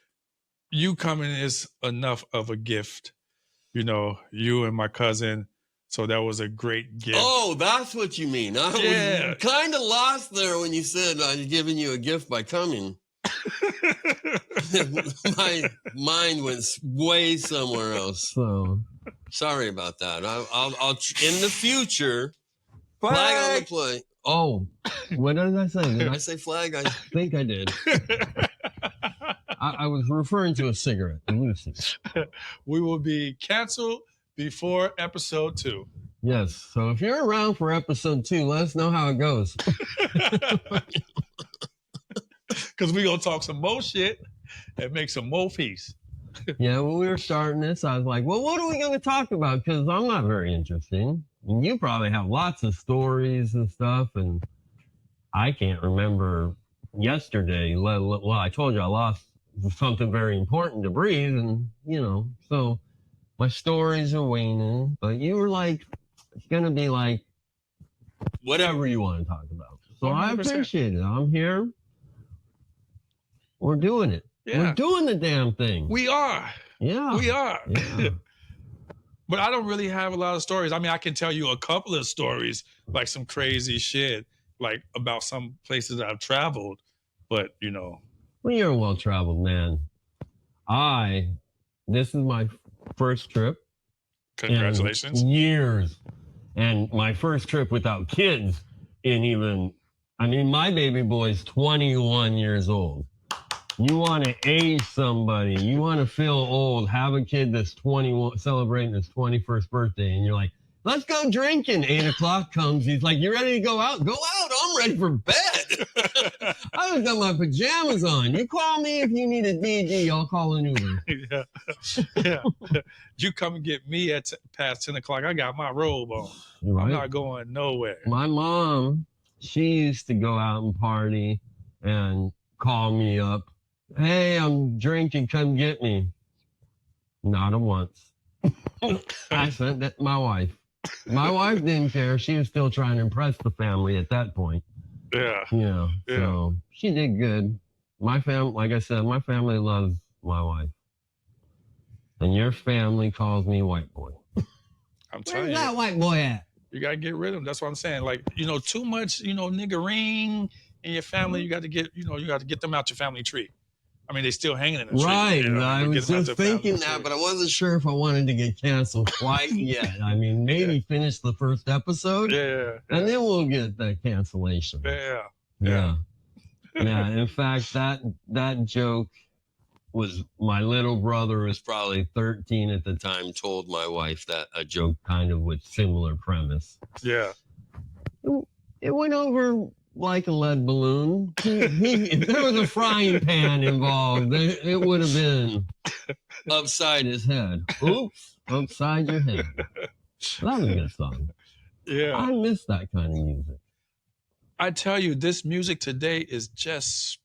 you coming is enough of a gift. You know, you and my cousin. So that was a great gift. Oh, that's what you mean. I Yeah. was kind of lost there when you said I'd given you a gift by coming. My mind went way somewhere else. So Sorry about that. I'll in the future, flag on the play. oh, what did I say? Did Did I I say flag? I think I did. I was referring to a cigarette, a Lucy. We will be canceled before episode 2. Yes. So if you're around for episode 2, let us know how it goes. Because we're going to talk some more shit and make some more peace. Yeah, when we were starting this, I was like, well, what are we going to talk about? Because I'm not very interesting. And you probably have lots of stories and stuff. And I can't remember yesterday. Well, I told you I lost something very important to breathe. And, so my stories are waning. But you were like, it's going to be like whatever you want to talk about. So I 100%. appreciate it. I'm here. We're doing it. Yeah. We're doing the damn thing. We are. Yeah. We are. Yeah. But I don't really have a lot of stories. I mean, I can tell you a couple of stories, like some crazy shit, like about some places that I've traveled. But, Well, you're a well-traveled man. This is my first trip. congratulations. In years. And my first trip without kids my baby boy's 21 years old. You want to age somebody. You want to feel old. Have a kid that's 21, celebrating his 21st birthday. And you're like, let's go drinking. 8 o'clock comes. He's like, you ready to go out? Go out. I'm ready for bed. I was got my pajamas on. You call me if you need a DD. I'll call an Uber. Yeah. You come and get me at past 10 o'clock. I got my robe on. You're I'm right. not going nowhere. My mom, she used to go out and party and call me up. Hey, I'm drinking. Come get me. Not a once. I sent that to my wife. My wife didn't care. She was still trying to impress the family at that point. Yeah. Yeah. Yeah. So she did good. My family, like I said, my family loves my wife. And your family calls me white boy. I'm telling Where's you. that white boy at? You gotta get rid of them. That's what I'm saying. Like, too much, niggering in your family. You got to get them out your family tree. I mean, they still hanging in the tree. Right. I but was get them out just your family thinking tree. that, but I wasn't sure if I wanted to get canceled quite yet. I mean, maybe finish the first episode, Yeah. and then we'll get that cancellation. Yeah. Yeah. Yeah. In fact, that joke was my little brother was probably 13 at the time, told my wife that a joke kind of with similar premise. Yeah. it went over like a lead balloon. If there was a frying pan involved, it would have been upside his head. Oops, upside your head. That was a good song. Yeah. I miss that kind of music. I tell you, this music today is just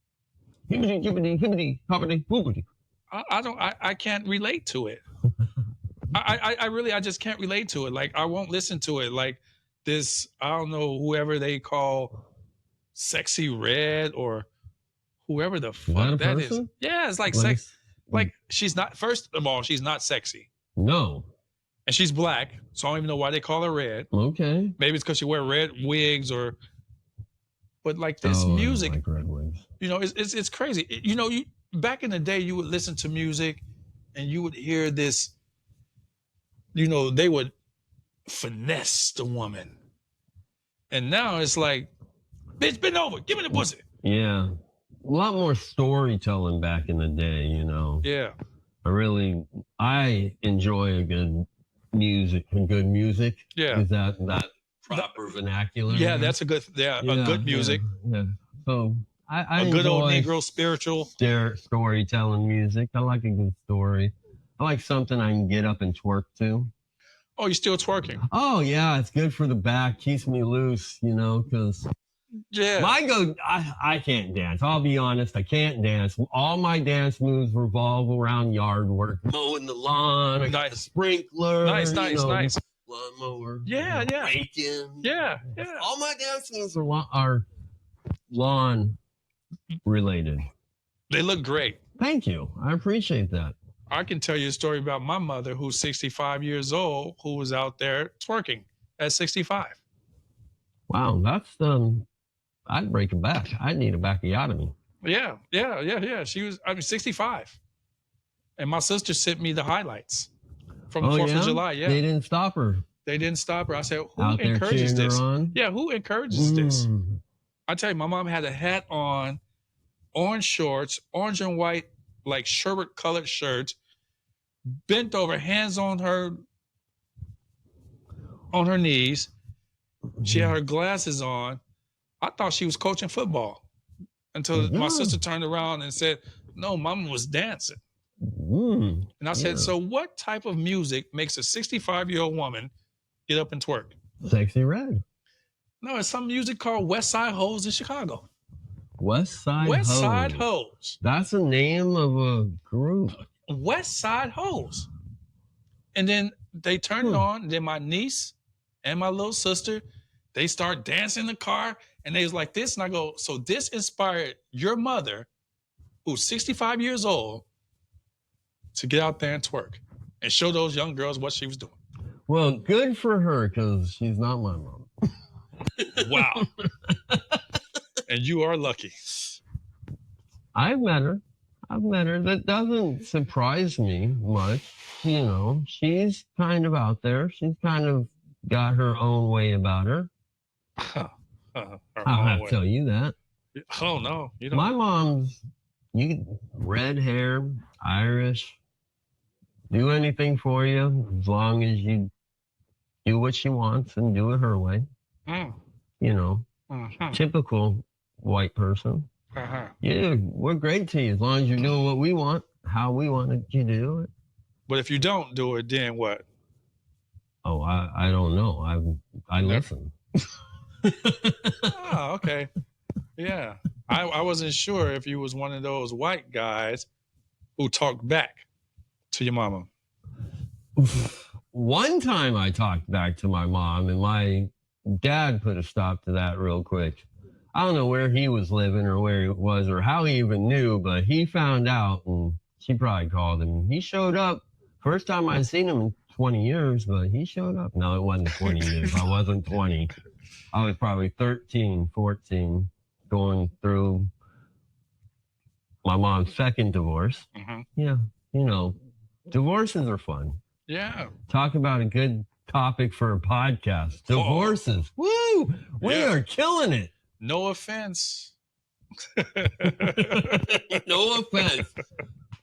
Hibbity, hibbity, hibbity, hoppity, boopity. I can't relate to it. I really I just can't relate to it. Like I won't listen to it. Like this, I don't know, whoever they call Sexy Red or whoever the fuck that is. person? Yeah, it's like Like, sex. Like she's not. First of all, she's not sexy, No. and she's black. So I don't even know why they call her red. Okay. Maybe it's because she wear red wigs or. But like this Oh, I don't music, like red wings. you know, it's crazy. You know, you back in the day, you would listen to music, and you would hear this. You know, they would finesse the woman, and now it's like, bitch, bend over, give me the pussy. Yeah. A lot more storytelling back in the day, you know. Yeah, I enjoy a good music. yeah, Is that proper vernacular? yeah. That's a good music, Yeah. So I a good old enjoy Negro spiritual. storytelling music. I like a good story. I like something I can get up and twerk to. Oh, you're still twerking? Oh yeah, it's good for the back, keeps me loose, you know, because Yeah. I can't dance. I'll be honest, I can't dance. All my dance moves revolve around yard work, mowing the lawn, I got the Nice. sprinkler, Nice, you nice, know, nice. lawnmower, Yeah, yeah. raking. Yeah, yeah. All my dance moves are lawn related. They look great. Thank you. I appreciate that. I can tell you a story about my mother, who's 65 years old, who was out there twerking at 65. Wow, that's I'd break a back. I'd need a bacchiotomy. Yeah, yeah, yeah, yeah. She was, 65. And my sister sent me the highlights from the 4th of July. Yeah. They didn't stop her They didn't stop her. I said, who out there encourages cheering this? her on. Yeah, who encourages this? Mm. I tell you, my mom had a hat on, orange shorts, orange and white, like sherbet colored shirt, bent over, hands on her knees. She had her glasses on. I thought she was coaching football until my Yeah. sister turned around and said, no, mama was dancing. Mm. And I said, Yeah. so what type of music makes a 65-year-old woman get up and twerk? Sexy Red. No, it's some music called West Side Hoes in Chicago. West Side West Hoes. Side Hoes. That's the name of a group. West Side Hoes. And then they turned it on. Then my niece and my little sister, they start dancing in the car. And they was like this. And I go, so this inspired your mother, who's 65 years old, to get out there and twerk and show those young girls what she was doing. Well, good for her, because she's not my mom. Wow. And you are lucky. I've met her. That doesn't surprise me much. You know, she's kind of out there. She's kind of got her own way about her. I'll have to tell you that. Oh, no. You don't. My mom's red hair, Irish, do anything for you as long as you do what she wants and do it her way. Mm. You know, Mhm. typical white person. Uh-huh. Yeah, we're great to you as long as you're doing what we want, how we wanted you to do it. But if you don't do it, then what? Oh, I don't know. I listen. Oh, okay. Yeah. I wasn't sure if you was one of those white guys who talked back to your mama. One time I talked back to my mom, and my dad put a stop to that real quick. I don't know where he was living or where he was or how he even knew, but he found out, and she probably called him. He showed up. First time I'd seen him in 20 years, but he showed up. No, it wasn't 20 years. I wasn't 20. I was probably 13, 14, going through my mom's second divorce. Mm-hmm. Yeah, you know, divorces are fun. Yeah. Talk about a good topic for a podcast. Divorces. Woo! We Yeah. are killing it. No offense. No offense.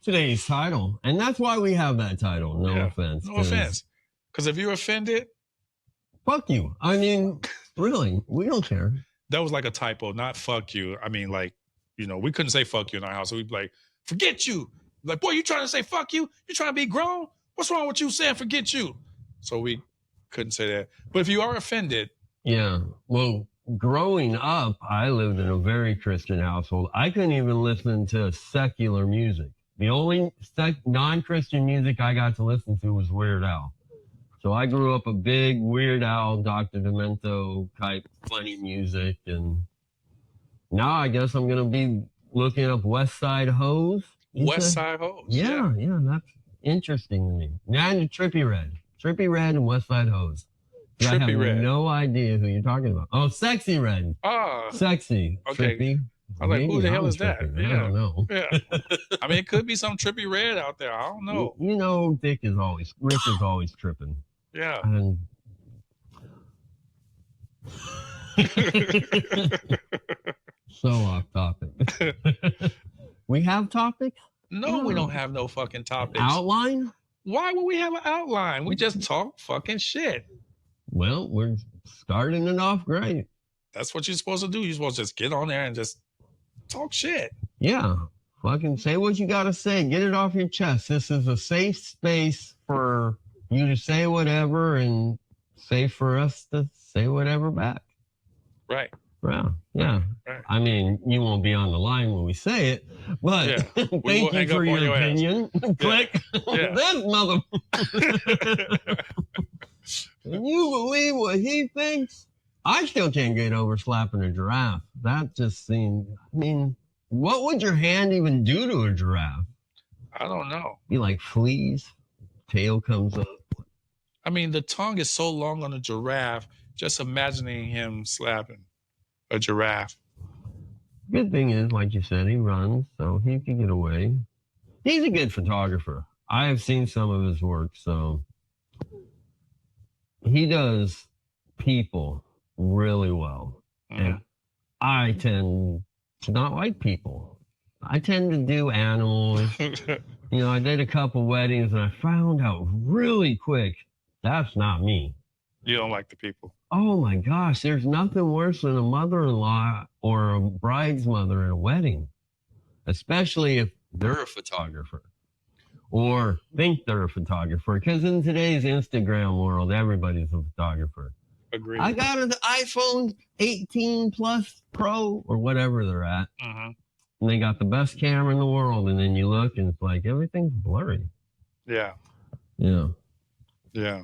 Today's title. And that's why we have that title. No Yeah. offense. No 'cause offense. Because if you're offended, Fuck you. I mean, Really? We don't care. That was like a typo, not fuck you. I mean, like, we couldn't say fuck you in our house. So we'd be like, forget you. Like, boy, you trying to say fuck you? You trying to be grown? What's wrong with you saying forget you? So we couldn't say that. But if you are offended, Yeah. Well, growing up, I lived in a very Christian household. I couldn't even listen to secular music. The only non-Christian music I got to listen to was Weird Al. So I grew up a big Weird Al, Dr. Demento type funny music. And now I guess I'm going to be looking up West Side Hose. West Side Hose. Yeah, that's interesting to me. And Trippie Redd. Trippie Redd and West Side Hose. I have Red. no idea who you're talking about. Oh, Sexy Red. Ah. Sexy. Okay. Trippy. I was like, who the hell is that? Trippy. Yeah. I don't know. Yeah. I mean, it could be some Trippie Redd out there. I don't know. You know, Rick is always tripping. Yeah. And so off topic. We have topics? No, we don't have no fucking topics. Outline? Why would we have an outline? We just talk fucking shit. Well, we're starting it off great. That's what you're supposed to do. You're supposed to just get on there and just talk shit. Yeah. Fucking say what you gotta say. Get it off your chest. This is a safe space for you to say whatever and safe for us to say whatever back. Right. Yeah. Right. I mean, you won't be on the line when we say it, but Yeah. thank you for your opinion. Click. Yeah. This mother. Can you believe what he thinks? I still can't get over slapping a giraffe. That just seemed, I mean, what would your hand even do to a giraffe? I don't know. Be like fleas, tail comes up. I mean, the tongue is so long on a giraffe, just imagining him slapping a giraffe. Good thing is, like you said, he runs, so he can get away. He's a good photographer. I have seen some of his work, so he does people really well. And I tend to not like people. I tend to do animals. I did a couple weddings and I found out really quick that's not me. You don't like the people. Oh my gosh, there's nothing worse than a mother-in-law or a bride's mother at a wedding, especially if they're a photographer or think they're a photographer. Because in today's Instagram world, everybody's a photographer. Agreed. I got an iPhone 18 Plus Pro or whatever they're at. Mm-hmm. And they got the best camera in the world. And then you look and it's like everything's blurry. Yeah. Yeah. Yeah.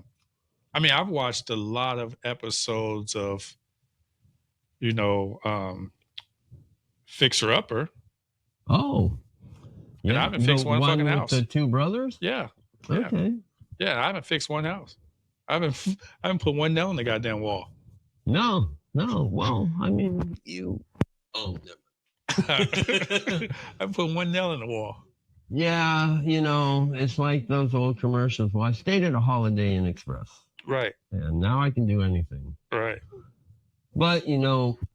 I mean, I've watched a lot of episodes of, Fixer Upper. Oh. And I haven't fixed one fucking with house. The two brothers? Yeah. Okay. Yeah, I haven't fixed one house. I haven't put one nail in the goddamn wall. No. Well, I mean, you. Oh, I haven't put one nail in the wall. yeah, it's like those old commercials. Well, I stayed at a Holiday Inn Express. Right. And now I can do anything. Right. But,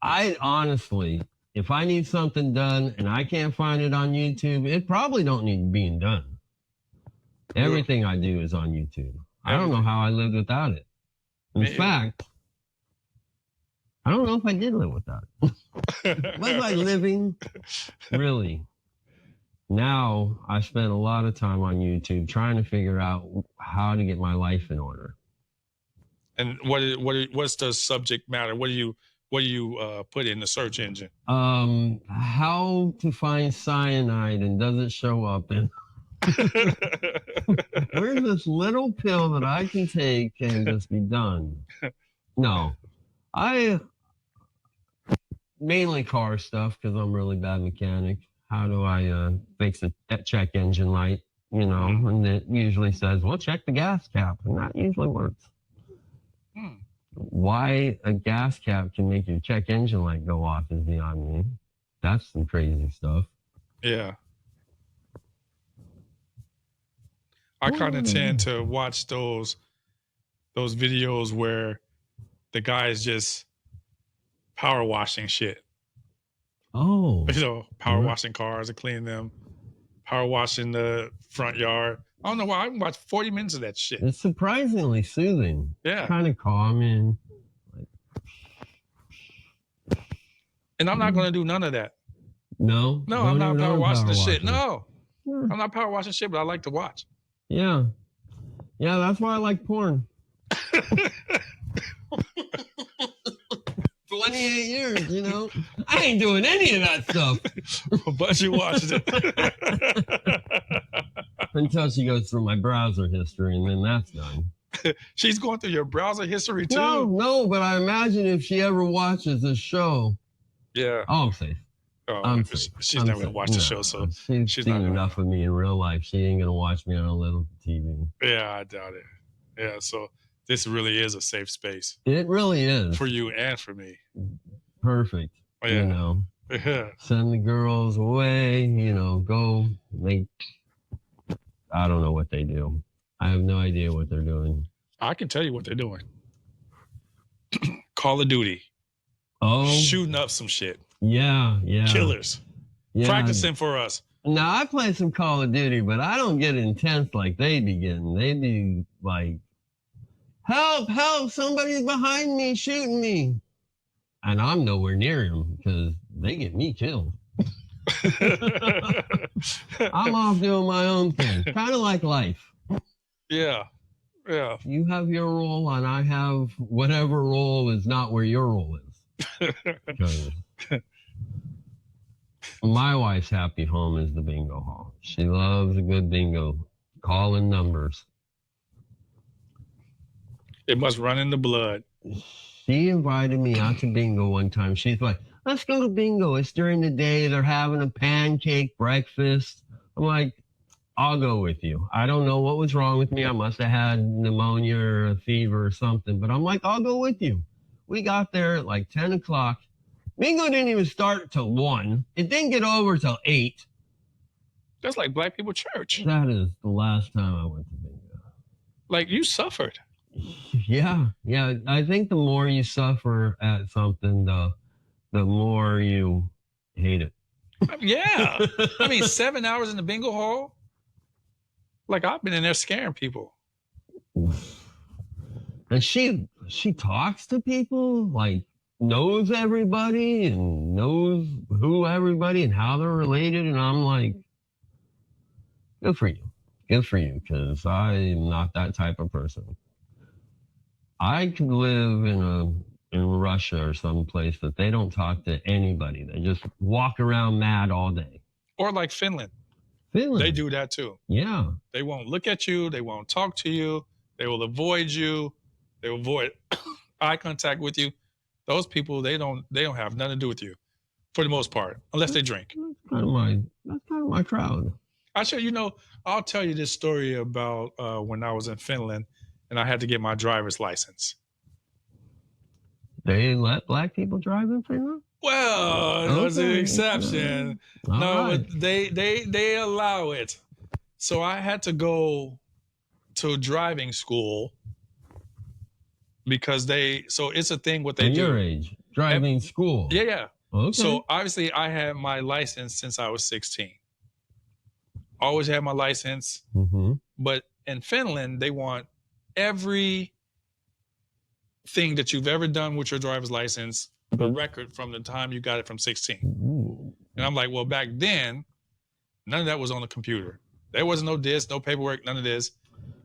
I honestly, if I need something done and I can't find it on YouTube, it probably don't need being done. Everything I do is on YouTube. I don't know how I lived without it. In fact, I don't know if I did live without it. Was I living? Really? Now I spend a lot of time on YouTube trying to figure out how to get my life in order. And what's the subject matter? What do you put in the search engine? How to find cyanide and does it show up? And where's this little pill that I can take and just be done? No, I mainly car stuff because I'm a really bad mechanic. How do I fix a check engine light? And it usually says, well, check the gas cap, and that usually works. Why a gas cap can make your check engine light go off is beyond me. That's some crazy stuff. Yeah. I kind of tend to watch those videos where the guy is just power washing shit. Oh. Power washing cars and cleaning them, power washing the front yard. I don't know why. I can watch 40 minutes of that shit. It's surprisingly soothing. Yeah. Kind of calming. Like, And I'm not going to do none of that. No? No, Don't I'm not even power own washing the power shit. washer. No, Yeah. I'm not power washing shit, but I like to watch. Yeah. Yeah, that's why I like porn. 28 years, you know? I ain't doing any of that stuff. But you watched it. Until she goes through my browser history, and then that's done. She's going through your browser history too. No, but I imagine if she ever watches this show, Yeah. oh, I'm safe. Oh, I'm safe. she's I'm never gonna safe. watch the No, show, so she's she's seen not gonna- enough of me in real life. She ain't gonna watch me on a little TV. yeah, I doubt it. Yeah, so this really is a safe space It really is for you and for me. perfect. Oh, You yeah. know, Yeah. send the girls away. You know, go make. I don't know what they do. I have no idea what they're doing. I can tell you what they're doing. Call of Duty, Oh, shooting up some shit, yeah. killers, Yeah. practicing for us. Now I play some Call of Duty, but I don't get intense like they be getting. They be like, "Help! Help! Somebody's behind me, shooting me!" And I'm nowhere near them because they get me killed. I'm off doing my own thing, kind of like life. Yeah. You have your role, and I have whatever role is not where your role is. 'Cause my wife's happy home is the bingo hall. She loves a good bingo, calling numbers. It must run in the blood. She invited me out to bingo one time. She's like, "Let's go to bingo. It's during the day. They're having a pancake breakfast." I'm like, "I'll go with you." I don't know what was wrong with me. I must have had pneumonia or a fever or something. But I'm like, "I'll go with you." We got there at like 10 o'clock. Bingo didn't even start till 1. It didn't get over till 8. That's like Black People Church. That is the last time I went to bingo. Like you suffered. Yeah. I think the more you suffer at something, the more you hate it. Yeah. I mean, 7 hours in the bingo hall. Like I've been in there scaring people. And she talks to people, like knows everybody and knows who everybody and how they're related. And I'm like, good for you. Good for you, because I'm not that type of person. I could live in Russia or someplace that they don't talk to anybody. They just walk around mad all day. Or like Finland. Finland. They do that too. Yeah. They won't look at you. They won't talk to you. They will avoid you. They will avoid eye contact with you. Those people, they don't have nothing to do with you, for the most part, unless they drink. That's kind of my crowd. I'll tell you this story about when I was in Finland and I had to get my driver's license. They let black people drive in Finland? Well, it was an Okay. exception. All No, right. they allow it. So I had to go to driving school because so it's a thing what they At do. your age, driving school. Yeah. Okay. So obviously I had my license since I was 16. Always had my license, Mm-hmm. but in Finland they want every thing that you've ever done with your driver's license, the record from the time you got it from 16. Ooh. And I'm like, well, back then, none of that was on the computer. There was no this, no paperwork, none of this.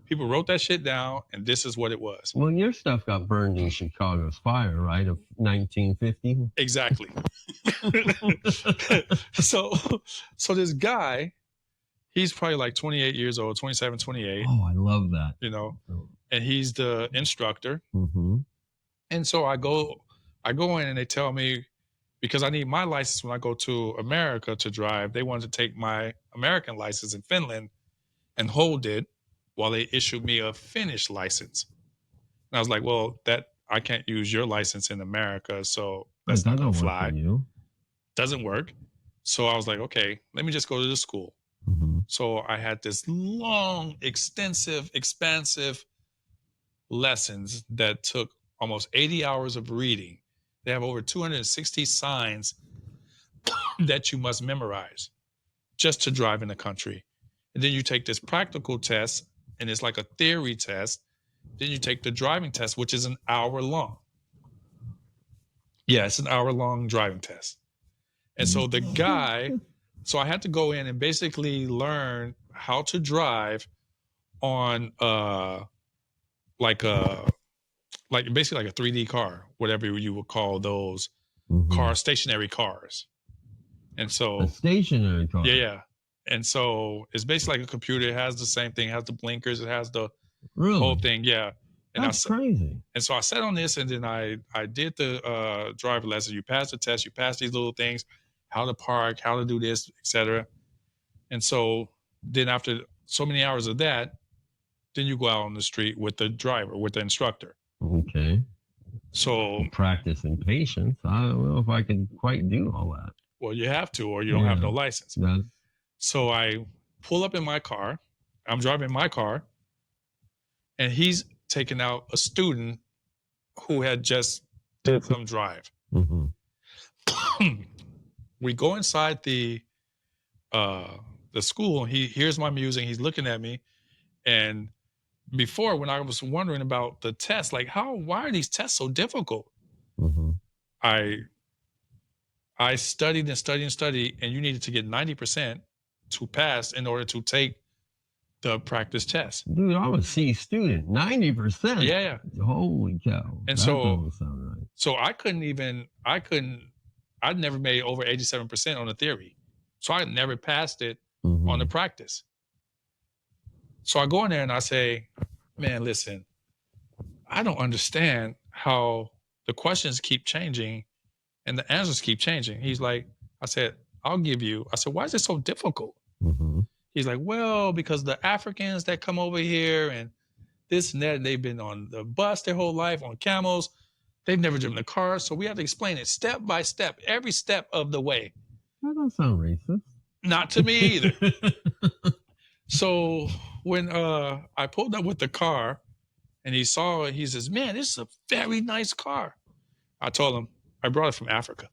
People wrote that shit down, and this is what it was. Well, your stuff got burned in Chicago's fire, right, of 1950? Exactly. So this guy, he's probably like 28 years old, 27, 28, Oh, I love that. and he's the instructor. Mm-hmm. And so I go in and they tell me, because I need my license when I go to America to drive, they wanted to take my American license in Finland and hold it while they issued me a Finnish license. And I was like, well, I can't use your license in America, so that's not gonna fly. For you. Doesn't work. So I was like, okay, let me just go to the school. Mm-hmm. So I had this long, extensive, expansive lessons that took almost 80 hours of reading. They have over 260 signs that you must memorize just to drive in the country. And then you take this practical test, and it's like a theory test. Then you take the driving test, which is an hour long. Yeah, it's an hour long driving test. And so the guy, so I had to go in and basically learn how to drive on like basically like a 3D car, whatever you would call those stationary cars. And so a stationary car. yeah. And so it's basically like a computer. It has the same thing, it has the blinkers, it has the Really? whole thing. Yeah. And That's crazy. And so I sat on this, and then I did the driver lesson. You pass the test, you pass these little things, how to park, how to do this, etc. And so then after so many hours of that, then you go out on the street with the driver, with the instructor. Okay. So Practice and patience. I don't know if I can quite do all that. well, you have to, or you don't have no license. That's, So I pull up in my car. I'm driving my car, and he's taking out a student who had just did some drive. We go inside the school, and he hears my music. He's looking at me, and before, when I was wondering about the test, like why are these tests so difficult? I studied and studied and studied, and you needed to get 90% to pass in order to take the practice test. Dude, I'm a C student. 90%. Yeah. Holy cow. And that so- doesn't sound right. So I'd never made over 87% on the theory. So I never passed it on the practice. So I go in there and I say, man, listen, I don't understand how the questions keep changing and the answers keep changing. He's like, I said, why is it so difficult? He's like, well, because the Africans that come over here and this and that, they've been on the bus their whole life, on camels. They've never driven a car. So we have to explain it step by step, every step of the way. That doesn't sound racist. Not to me either. So when I pulled up with the car and he saw it, he says, man, this is a very nice car. I told him, I brought it from Africa.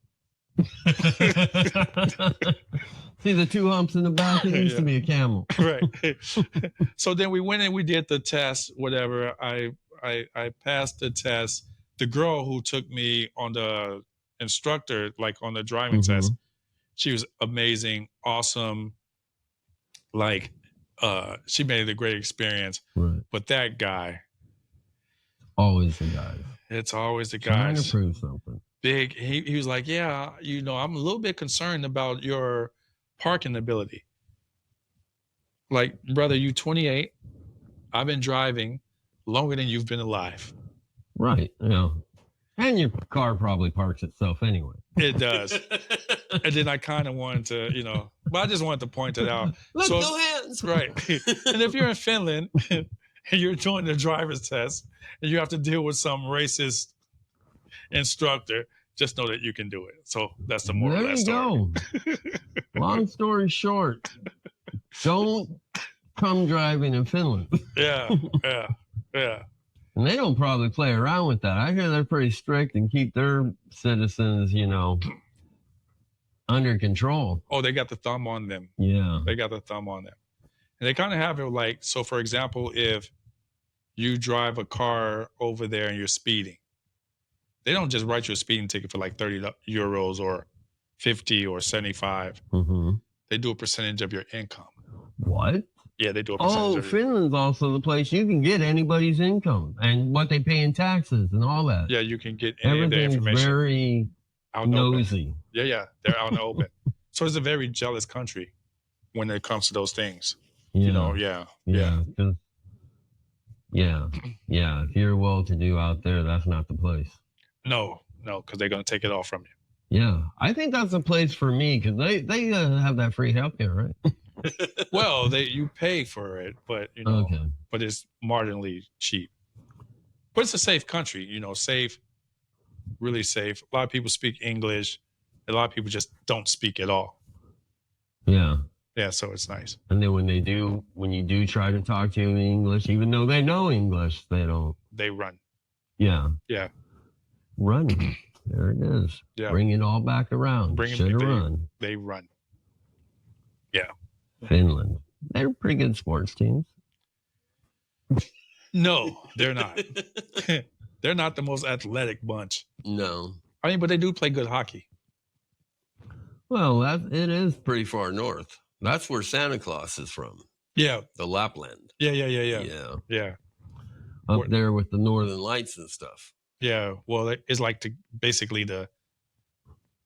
See the two humps in the back? It used to be a camel. Right. So then we went and we did the test, whatever. I passed the test. The girl who took me on the instructor, like on the driving test, she was amazing, awesome. Like, she made it a great experience. Right. But that guy, Always the guys. it's always the Trying guys. to prove something. Big. He was like, yeah, I'm a little bit concerned about your parking ability. Like, brother, you 28. I've been driving longer than you've been alive. Right. Yeah. And your car probably parks itself anyway. It does. And then I kind of wanted to, but I just wanted to point it out. Look, So- no hands. Right. And if you're in Finland and you're doing the driver's test and you have to deal with some racist instructor, just know that you can do it. So that's the moral There of that you story. go. Long story short, don't come driving in Finland. Yeah. And they don't probably play around with that. I hear they're pretty strict and keep their citizens, under control. Oh, they got the thumb on them. Yeah. They got the thumb on them. And they kind of have it like, so for example, if you drive a car over there and you're speeding, they don't just write you a speeding ticket for like 30 euros or 50 or 75. They do a percentage of your income. What? Yeah, they do a percentage Oh, of your Finland's also the place you can get anybody's income and what they pay in taxes and all that. Yeah, you can get any of the Everything's information very out in the open. nosy. Yeah, they're out in the open. So it's a very jealous country when it comes to those things. Yeah. Yeah. 'cause- yeah. If you're well-to-do out there, that's not the place. No, because they're going to take it all from you. Yeah, I think that's a place for me because they have that free healthcare, right? Well, you pay for it, but Okay. but it's marginally cheap. But it's a safe country, safe, really safe. A lot of people speak English. A lot of people just don't speak at all. Yeah. Yeah, so it's nice. And then when you do try to talk to them in English, even though they know English, they don't. They run. Yeah. Yeah. Run. There it is. Yeah. Bring it all back around. Should have run. They run. Finland. They're pretty good sports teams. No, they're not. They're not the most athletic bunch. No. I mean, but they do play good hockey. Well, it is. Pretty far north. That's where Santa Claus is from. Yeah. The Lapland. Yeah. Yeah. Up Where- there with the northern. Northern Lights and stuff. Yeah. Well, it's like basically the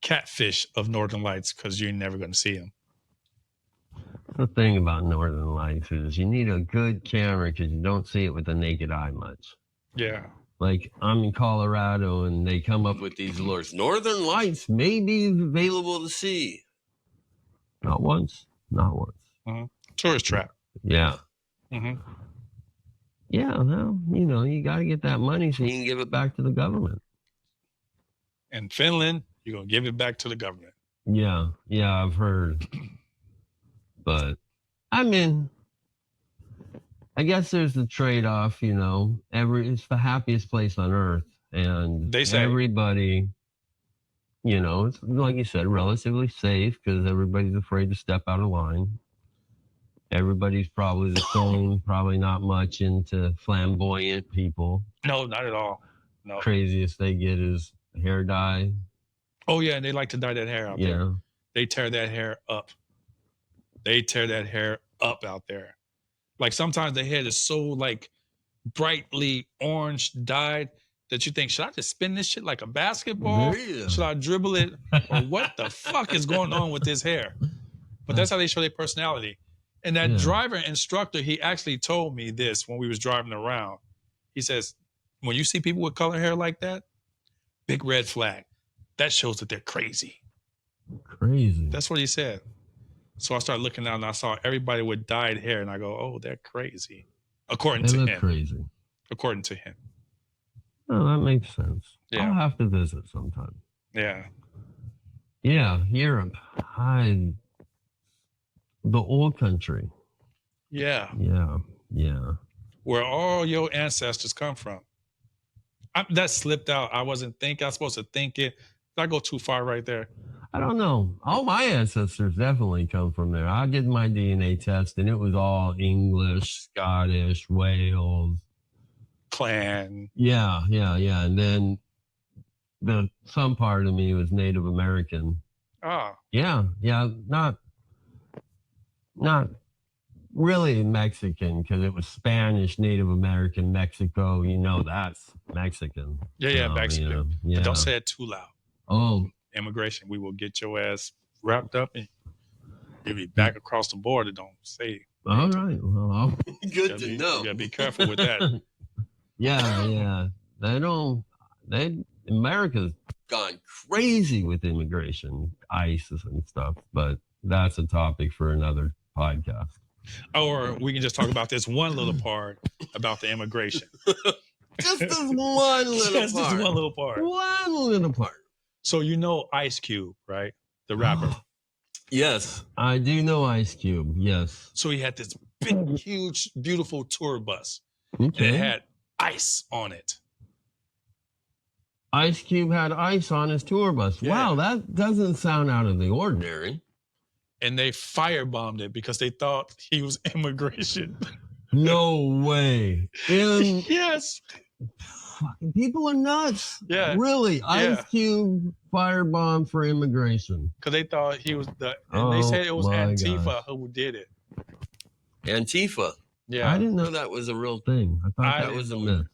catfish of Northern Lights because you're never going to see them. The thing about northern lights is you need a good camera because you don't see it with the naked eye much. Yeah. Like I'm in Colorado and they come up with these alerts. Northern lights may be Available to see. not once. Tourist trap. Yeah. Hmm. Yeah, well, you got to get that money so you can give it back to the government. In Finland, you're going to give it back to the government. Yeah, I've heard. But, I mean, I guess there's the trade-off, it's the happiest place on earth. And They say. everybody, it's like you said, relatively safe because everybody's afraid to step out of line. Everybody's probably the same, probably not much into flamboyant people. No, not at all. No. Craziest they get is hair dye. Oh, yeah. And they like to dye that hair out there. Yeah. They tear that hair up. They tear that hair up out there. Like sometimes the hair is so like brightly orange dyed that you think, should I just spin this shit like a basketball? Yeah. Should I dribble it? Or what the fuck is going on with this hair? But that's how they show their personality. And that Yeah. driver instructor, he actually told me this when we was driving around. He says, when you see people with color hair like that, big red flag. That shows that they're crazy. Crazy. That's what he said. So I started looking out and I saw everybody with dyed hair and I go, oh, they're crazy. According They to look him. crazy. According to him. Oh, that makes sense. Yeah. I'll have to visit sometime. Yeah. Yeah, Europe. The old country. Yeah. Yeah. Where all your ancestors come from. That slipped out. I wasn't thinking. I was supposed to think it. Did I go too far right there? I don't know. All my ancestors definitely come from there. I did my DNA test and it was all English, Scottish, Wales. Clan. Yeah. And then some part of me was Native American. Ah. Yeah. Not really Mexican because it was Spanish, Native American, Mexico. That's Mexican. Yeah, So, Mexican. yeah. But don't say it too loud. Oh, Immigration, we will get your ass wrapped up and you'll be back across the border. Don't say. all right. Well, Good to know. You gotta be careful with that. yeah. America's gone crazy with immigration, ICE and stuff, but that's a topic for another podcast. Or we can just talk about this one little part about the immigration. Just this one little Just part. this one little part. One little part. So you know Ice Cube, right? The rapper. Yes. I do know Ice Cube, yes. So he had this big, huge, beautiful tour bus. And it Okay. had ice on it. Ice Cube had ice on his tour bus. Yeah. Wow, that doesn't sound out of the ordinary. And they firebombed it because they thought he was immigration. No way. And Yes. fucking people are nuts. Yeah. Really? Ice Yeah. Cube firebomb for immigration. Because they thought he was and they Oh, said it was my Antifa gosh. who did it. Antifa. Yeah. I didn't know No, that was a real thing. I thought I that didn't was a know myth.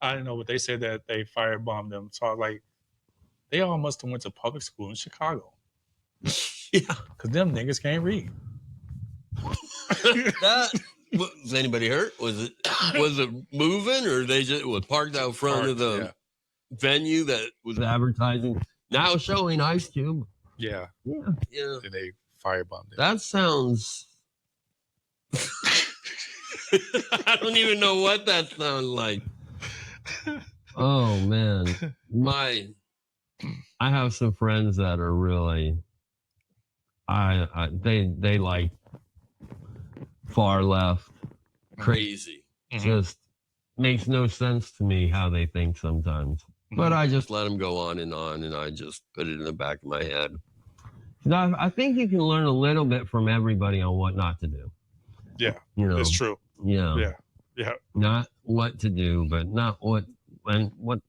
I didn't know, but they said that they firebombed them. So I was like, they all must have went to public school in Chicago. Yeah. Because them niggas can't read. Was anybody hurt? Was it moving or they just was parked out front of the Yeah. venue that was The advertising now showing Ice Cube. Yeah. Yeah. yeah. And they firebombed it. That sounds. I don't even know what that sounds like. Oh man, My I have some friends that are really. They like far left. crazy. Mhm. Just makes no sense to me how they think sometimes. But I just Just let them go on, and I just put it in the back of my head. I think you can learn a little bit from everybody on what not to do. Yeah. It's true. Yeah. Yeah. Yeah. Not what to do, but not what and what.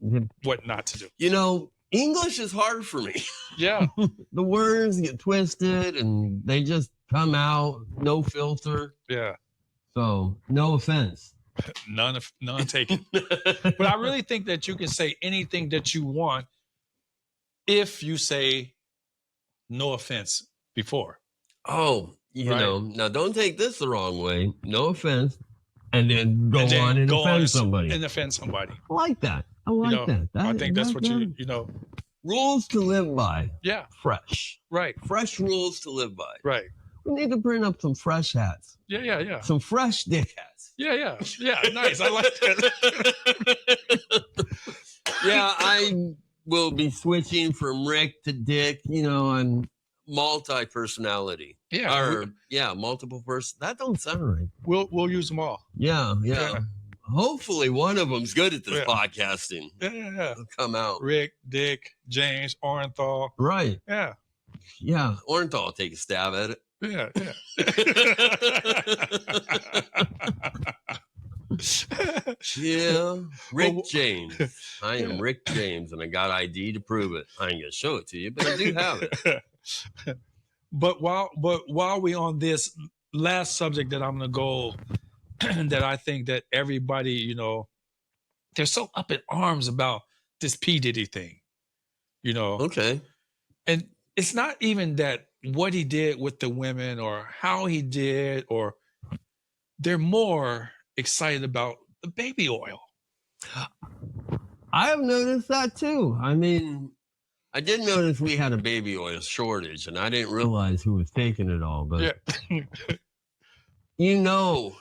What not to do. You know, English is hard for me. Yeah. The words get twisted and they just come out, no filter. Yeah. So, no offense. None taken. But I really think that you can say anything that you want if you say no offense before. Oh, you Right. know, now don't take this the wrong way. No offense. And then go And then on and go on offend somebody. and offend somebody. I like that. I like You know, that. I think that's what you know. Rules to live by. Yeah. Fresh. Right. Fresh rules to live by. Right. We need to bring up some fresh hats. Yeah. Some fresh dick hats. Yeah. Nice. I like that. Yeah, I will be switching from Rick to Dick. You know, I'm multi-personality. Yeah. Or, multiple person. That don't sound right. We'll use them all. Yeah. Hopefully one of them's good at this Yeah. podcasting. Yeah. It'll come out. Rick, Dick, James, Orenthal. Right. Yeah. Yeah. Orenthal will take a stab at it. Yeah. Yeah. Rick Well, James. I am yeah. Rick James, and I got ID to prove it. I ain't gonna show it to you, but I do have it. But while we on this last subject that I'm gonna go, that I think that everybody, you know, they're so up in arms about this P. Diddy thing, you know. Okay. And it's not even that what he did with the women or how he did, or they're more excited about the baby oil. I have noticed that too. I mean, I did notice we had a baby oil shortage, and I didn't realize. realize who was taking it all, but Yeah. you know,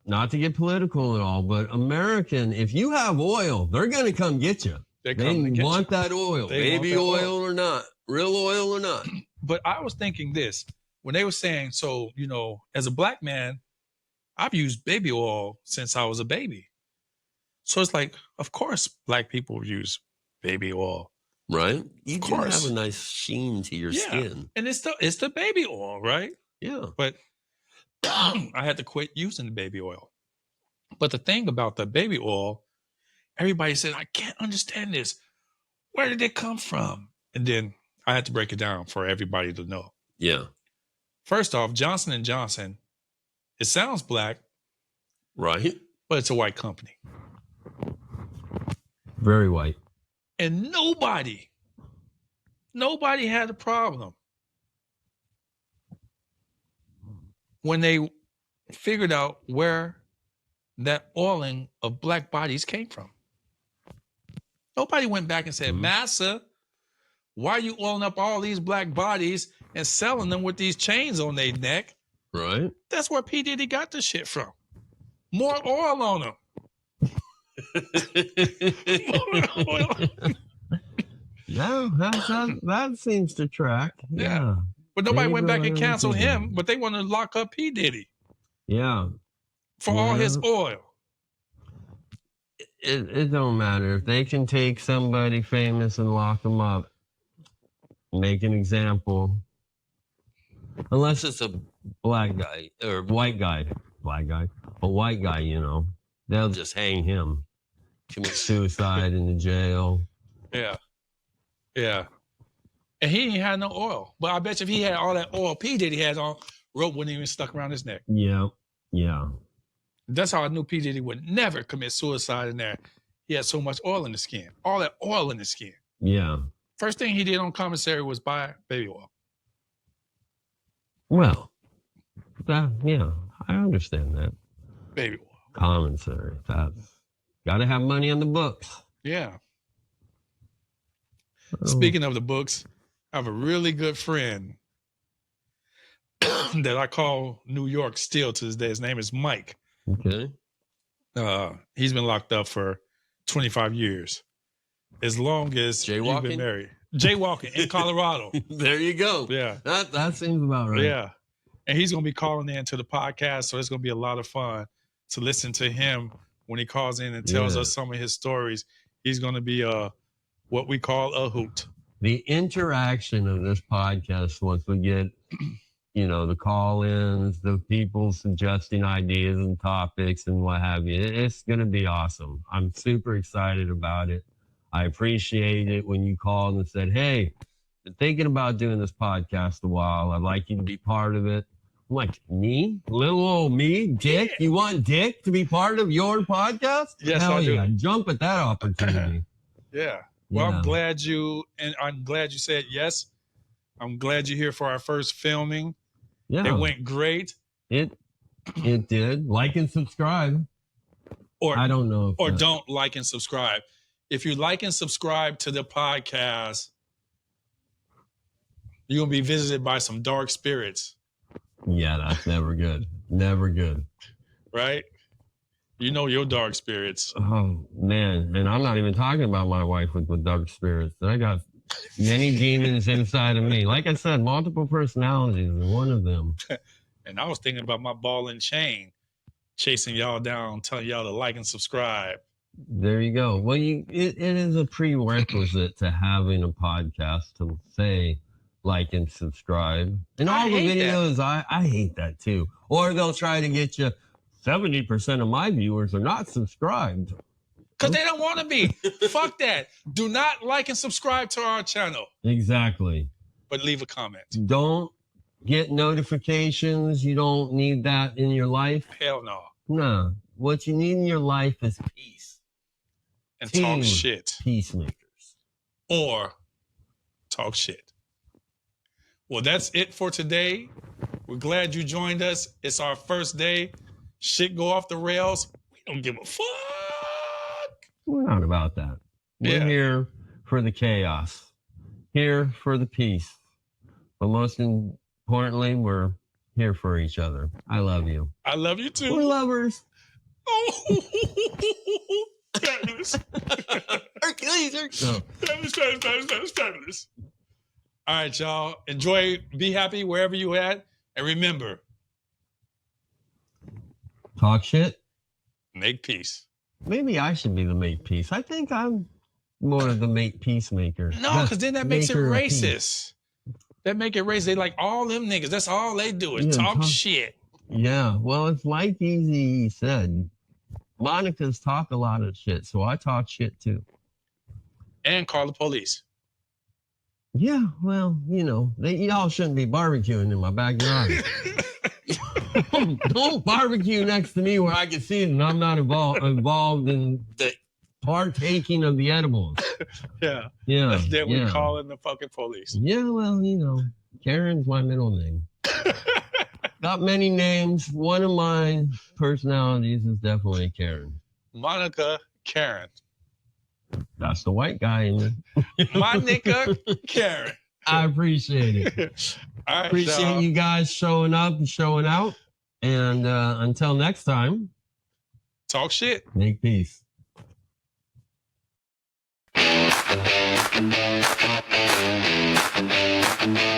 not to get political at all, but American, if you have oil, they're going to come get you. They They come to get want that oil. They want Baby that oil oil. or not, real oil or not. But I was thinking this when they were saying, so, you know, as a black man, I've used baby oil since I was a baby. So it's like, of course, black people use baby oil. Right? You Of do course. have a nice sheen to your Yeah. skin. And it's the baby oil, right? Yeah. But I had to quit using the baby oil. But the thing about the baby oil, everybody said, I can't understand this. Where did it come from? And then I had to break it down for everybody to know. Yeah. First off, Johnson & Johnson, it sounds black, Right? but it's a white company. Very white. And nobody had a problem when they figured out where that oiling of black bodies came from. Nobody went back and said, Massa, why are you oiling up all these black bodies and selling them with these chains on their neck? Right? That's where P. Diddy got the shit from. More oil on them. More oil. Yeah, that seems to track. Yeah. But nobody There went you back go, and canceled everything. him, but they want to lock up P. Diddy Yeah. for all his Yeah. oil. It don't matter. If they can take somebody famous and lock them up, make an example. Unless Unless it's a black guy or white guy, a white guy, you know, they'll just hang him, commit suicide in the jail. Yeah. Yeah. And he ain't had no oil. But I bet you if he had all that oil P. Diddy had on, rope wouldn't even stuck around his neck. Yeah. That's how I knew P. Diddy would never commit suicide in there. He had so much oil in his skin. All that oil in his skin. Yeah. First thing he did on commissary was buy baby oil. Well, yeah, I understand that. Baby oil. Commissary. That's got to have money on the books. Yeah. Oh, Speaking of the books, I have a really good friend that I call New York still to this day. His name is Mike. okay. He's been locked up for 25 years. As long as you've Jaywalking? been married. Jaywalking in Colorado. there you go. Yeah. That seems about right. Yeah. And he's going to be calling in to the podcast. So it's going to be a lot of fun to listen to him when he calls in and tells Yeah. us some of his stories. He's going to be what we call a hoot. The interaction of this podcast, once we get, the call-ins, the people suggesting ideas and topics and what have you, it's going to be awesome. I'm super excited about it. I appreciated it when you called and said, hey, been thinking about doing this podcast a while. I'd like you to be part of it. I'm like, me? Little old me? Dick? You want Dick to be part of your podcast? Yes, Hell I do. yeah. Jump at that opportunity. Yeah. Well, Yeah. I'm glad you said yes. I'm glad you're here for our first filming. Yeah. It went great. It did. Like and subscribe. Or I don't know. or don't like and subscribe. If you like and subscribe to the podcast, you're gonna be visited by some dark spirits, Yeah, that's never good. Never good. right? You know your dark spirits. Oh man, and I'm not even talking about my wife with dark spirits. I got many demons inside of me. Like I said, multiple personalities is one of them. And I was thinking about my ball and chain, chasing y'all down, telling y'all to like and subscribe. There you go. Well, it is a prerequisite to having a podcast to say like and subscribe. And I all the hate that. videos, I hate that too. Or they'll try to get you. 70% of my viewers are not subscribed. Because they don't want to be. Fuck that. Do not like and subscribe to our channel, Exactly. but leave a comment. Don't get notifications. You don't need that in your life. Hell no. No. What you need in your life is peace. And Team. talk shit. Peacemakers. Or talk shit. Well, that's it for today. We're glad you joined us. It's our first day. Shit go off the rails. We don't give a fuck. We're not about that. We're Yeah. here for the chaos. Here for the peace. But most importantly, we're here for each other. I love you. I love you We're too. lovers. Oh, fabulous. Hercules. No. Fabulous. All right, y'all. Enjoy. Be happy wherever you at. And remember, Talk shit. make peace. Maybe I should be the make peace. I think I'm more of the make peacemaker. No, because then that makes it Maker of peace. racist. That make it racist. They like all them niggas. That's all they do is Yeah, talk talk- shit. Yeah, well, it's like Easy said. Monica's talk a lot of shit, so I talk shit too. And call the police. Yeah, well, y'all shouldn't be barbecuing in my backyard. Don't barbecue next to me where I can see it and I'm not involved in the partaking of the edibles. Yeah. Yeah. Then we yeah. calling the fucking police. Yeah, well, Karen's my middle name. Got many names. One of my personalities is definitely Karen. Monica Karen. That's the white guy in me. My nigga Karen. I appreciate it. All right, Appreciate y'all. you guys showing up and showing out. And until next time, Talk shit. make peace.